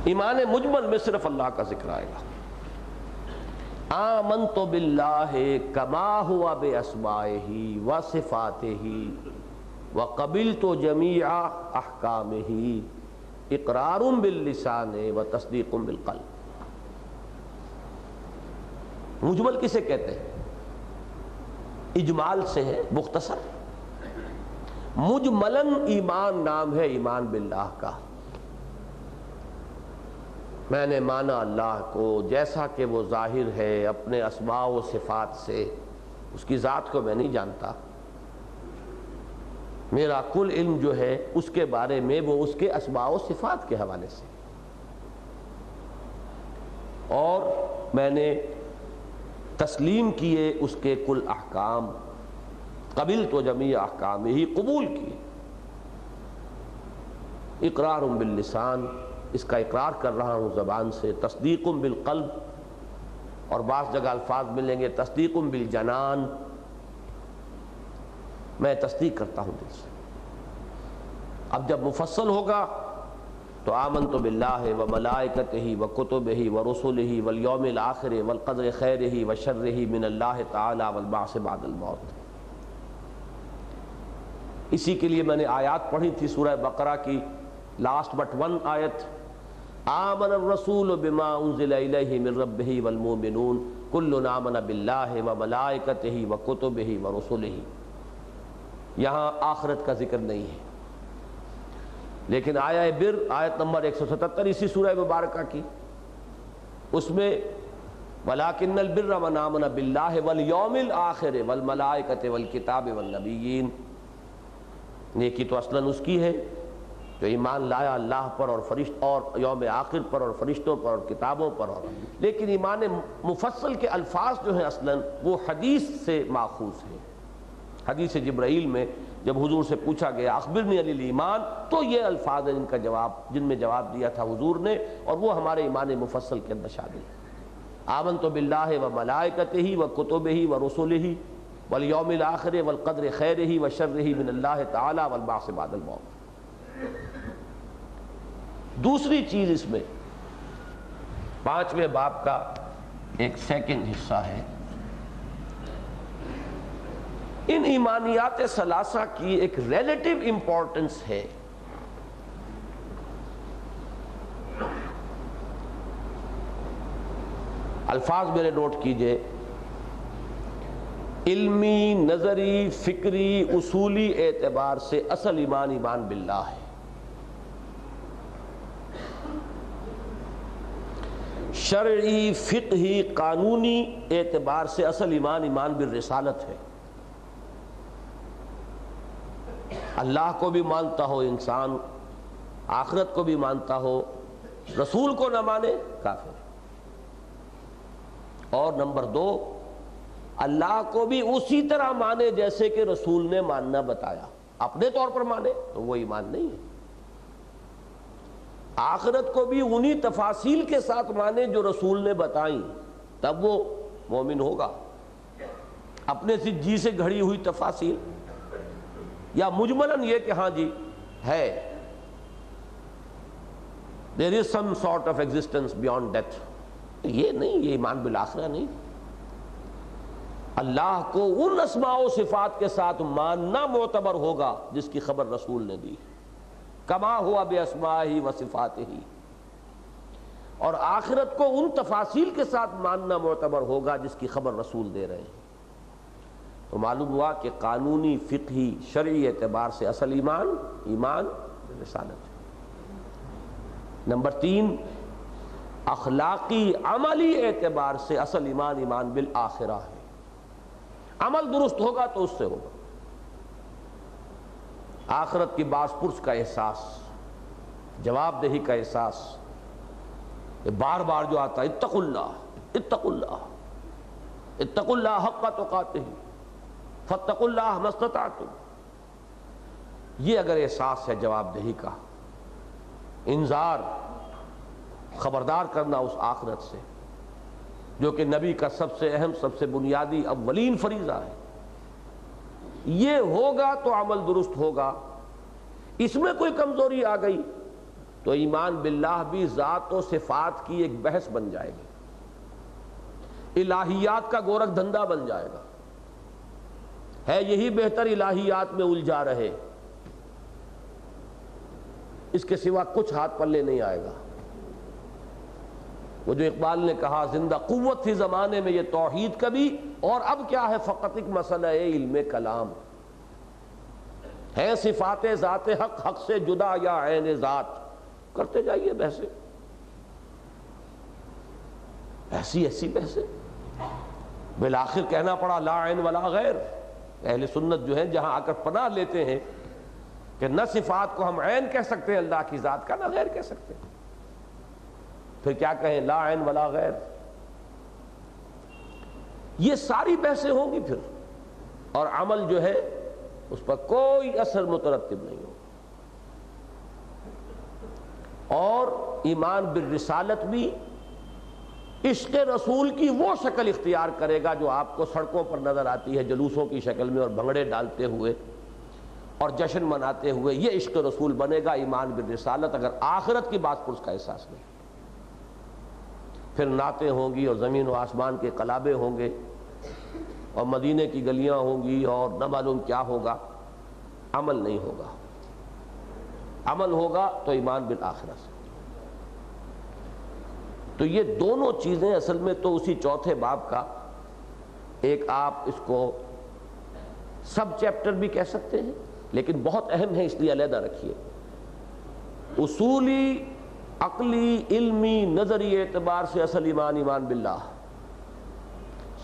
ایمان مجمل میں صرف اللہ کا ذکر آئے گا. آمنت باللہ کما ہوا باسمائہ وصفاتہ وقبلت جمیع احکامہ اقرار باللسان وتصدیق بالقلب. مجمل کسے کہتے ہیں؟ اجمال سے ہے، مختصر. مجملاً ایمان نام ہے ایمان باللہ کا. میں نے مانا اللہ کو جیسا کہ وہ ظاہر ہے اپنے اسماء و صفات سے. اس کی ذات کو میں نہیں جانتا. میرا کل علم جو ہے اس کے بارے میں وہ اس کے اسماء و صفات کے حوالے سے. اور میں نے تسلیم کیے اس کے کل احکام. قبلت جمیع احکام ہی قبول کیے. اقرار باللسان، اس کا اقرار کر رہا ہوں زبان سے. تصدیق بالقلب، اور بعض جگہ الفاظ ملیں گے تصدیق بالجنان، میں تصدیق کرتا ہوں دل سے. اب جب مفصل ہوگا تو آمنت باللہ وملائکتہ وکتبہ ورسلہ والیوم الآخر والقدر خیرہ وشرہ من اللہ تعالی والبعث بعد الموت. اسی کے لیے میں نے آیات پڑھی تھی سورہ بقرہ کی لاسٹ بٹ ون آیت. آمن الرسول بما انزل الیہ من ربہ والمؤمنون کل آمن باللہ وملائکتہ وکتبہ ورسلہ. یہاں آخرت کا ذکر نہیں ہے، لیکن آیہ بر آیت نمبر 177 اسی سورہ مبارکہ کی، اس میں وَلَٰكِنَّ الْبِرَّ مَنْ آمَنَ بِاللَّهِ وَالْيَوْمِ الْآخِرِ وَالْمَلَائِكَةِ وَالْكِتَابِ وَالنَّبِيِّينَ. نیکی تو اصلاً اس کی ہے جو ایمان لایا اللہ پر اور فرشت اور یوم آخر پر اور فرشتوں پر اور کتابوں پر. لیکن ایمان مفصل کے الفاظ جو ہیں اصلاً وہ حدیث سے ماخوذ ہیں. حدیث جبرائیل میں جب حضور سے پوچھا گیا اخبرنی عن الایمان، تو یہ الفاظ ہیں جن میں جواب دیا تھا حضور نے، اور وہ ہمارے ایمان مفصل کے اندر شامل ہیں. آمنت باللہ وملائکتہ وکتبہ ورسلہ والیوم الآخر والقدر خیرہ وشرہ من اللہ تعالی والبعث بعد الموت. دوسری چیز اس میں 5ویں باب کا ایک سیکنڈ حصہ ہے. ان ایمانیات ثلاثہ کی ایک ریلیٹیو امپورٹنس ہے. الفاظ میرے نوٹ کیجئے. علمی، نظری، فکری، اصولی اعتبار سے اصل ایمان ایمان باللہ ہے. شرعی، فقہی، قانونی اعتبار سے اصل ایمان ایمان بالرسالت ہے. اللہ کو بھی مانتا ہو انسان، آخرت کو بھی مانتا ہو، رسول کو نہ مانے کافر. اور نمبر 2، اللہ کو بھی اسی طرح مانے جیسے کہ رسول نے ماننا بتایا. اپنے طور پر مانے تو وہ ایمان نہیں ہے. آخرت کو بھی انہی تفاصیل کے ساتھ مانے جو رسول نے بتائیں، تب وہ مومن ہوگا. اپنے سے جی سے گھڑی ہوئی تفاصیل یا مجملاً یہ کہ ہاں جی ہے there is some sort of existence beyond death، یہ نہیں، یہ ایمان بالآخرہ نہیں. اللہ کو ان اسماء و صفات کے ساتھ ماننا معتبر ہوگا جس کی خبر رسول نے دی. کما ہوا باسمائہ و صفاتہ اور آخرت کو ان تفاصیل کے ساتھ ماننا معتبر ہوگا جس کی خبر رسول دے رہے ہیں۔ تو معلوم ہوا کہ قانونی، فقہی، شرعی اعتبار سے اصل ایمان رسالت ہے۔ نمبر 3، اخلاقی عملی اعتبار سے اصل ایمان بالآخرہ ہے۔ عمل درست ہوگا تو اس سے ہوگا۔ آخرت کی باز پرس کا احساس، جواب دہی کا احساس، یہ بار بار جو آتا ہے، اتقوا اللہ اتقوا اللہ اتقوا اللہ حق تقاتہ فاتقوا اللہ ما استطعتم، یہ اگر احساس ہے جواب دہی کا، انذار، خبردار کرنا اس آخرت سے جو کہ نبی کا سب سے اہم، سب سے بنیادی، اولین فریضہ ہے، یہ ہوگا تو عمل درست ہوگا۔ اس میں کوئی کمزوری آ گئی تو ایمان باللہ بھی ذات و صفات کی ایک بحث بن جائے گی، الہیات کا گورکھ دھندا بن جائے گا، ہے یہی بہتر الہیات میں الجھا رہے، اس کے سوا کچھ ہاتھ پلے نہیں آئے گا۔ وہ جو اقبال نے کہا زندہ قوت تھی زمانے میں یہ توحید کبھی، اور اب کیا ہے فقط ایک مسئلہ علم کلام، ہے صفات ذات حق حق سے جدا یا عین ذات، کرتے جائیے بحثیں، ایسی بحثیں، بالآخر کہنا پڑا لا عین ولا غیر۔ اہل سنت جو ہیں جہاں آ کر پناہ لیتے ہیں کہ نہ صفات کو ہم عین کہہ سکتے ہیں اللہ کی ذات کا، نہ غیر کہہ سکتے، پھر کیا کہیں لا عین ولا غیر، یہ ساری بحثیں ہوں گی پھر، اور عمل جو ہے اس پر کوئی اثر مترتب نہیں ہوگا۔ اور ایمان بالرسالت بھی عشق رسول کی وہ شکل اختیار کرے گا جو آپ کو سڑکوں پر نظر آتی ہے جلوسوں کی شکل میں، اور بھنگڑے ڈالتے ہوئے اور جشن مناتے ہوئے، یہ عشق رسول بنے گا ایمان بالرسالت، اگر آخرت کی بات پر اس کا احساس نہیں۔ پھر نعتیں ہوں گی اور زمین و آسمان کے قلابے ہوں گے اور مدینے کی گلیاں ہوں گی اور نہ معلوم کیا ہوگا، عمل نہیں ہوگا۔ عمل ہوگا تو ایمان بالآخرہ سے۔ تو یہ دونوں چیزیں اصل میں تو اسی چوتھے باب کا ایک، آپ اس کو سب چیپٹر بھی کہہ سکتے ہیں، لیکن بہت اہم ہے اس لیے علیحدہ رکھیے۔ اصولی، عقلی، علمی، نظری اعتبار سے اصل ایمان باللہ،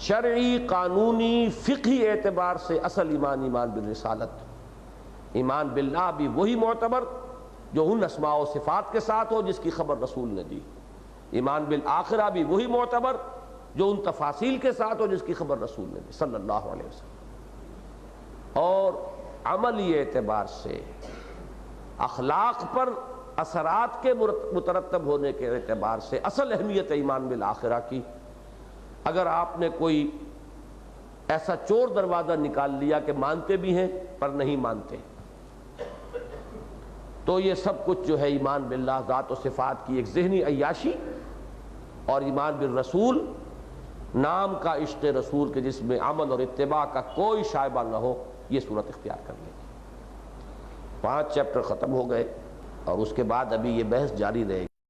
شرعی، قانونی، فقہی اعتبار سے اصل ایمان بالرسالت۔ ایمان باللہ بھی وہی معتبر جو ان اسماء و صفات کے ساتھ ہو جس کی خبر رسول نے دی، ایمان بالآخرہ بھی وہی معتبر جو ان تفاصیل کے ساتھ ہو جس کی خبر رسول نے دی صلی اللہ علیہ وسلم۔ اور عملی اعتبار سے اخلاق پر اثرات کے مترتب ہونے کے اعتبار سے اصل اہمیت ایمان بالآخرہ کی۔ اگر آپ نے کوئی ایسا چور دروازہ نکال لیا کہ مانتے بھی ہیں پر نہیں مانتے، تو یہ سب کچھ جو ہے ایمان باللہ، ذات و صفات کی ایک ذہنی عیاشی، اور ایمان بالرسول نام کا عشق رسول کے جس میں عمل اور اتباع کا کوئی شائبہ نہ ہو، یہ صورت اختیار کر لے گی۔ 5 چیپٹر ختم ہو گئے اور اس کے بعد ابھی یہ بحث جاری رہے گی۔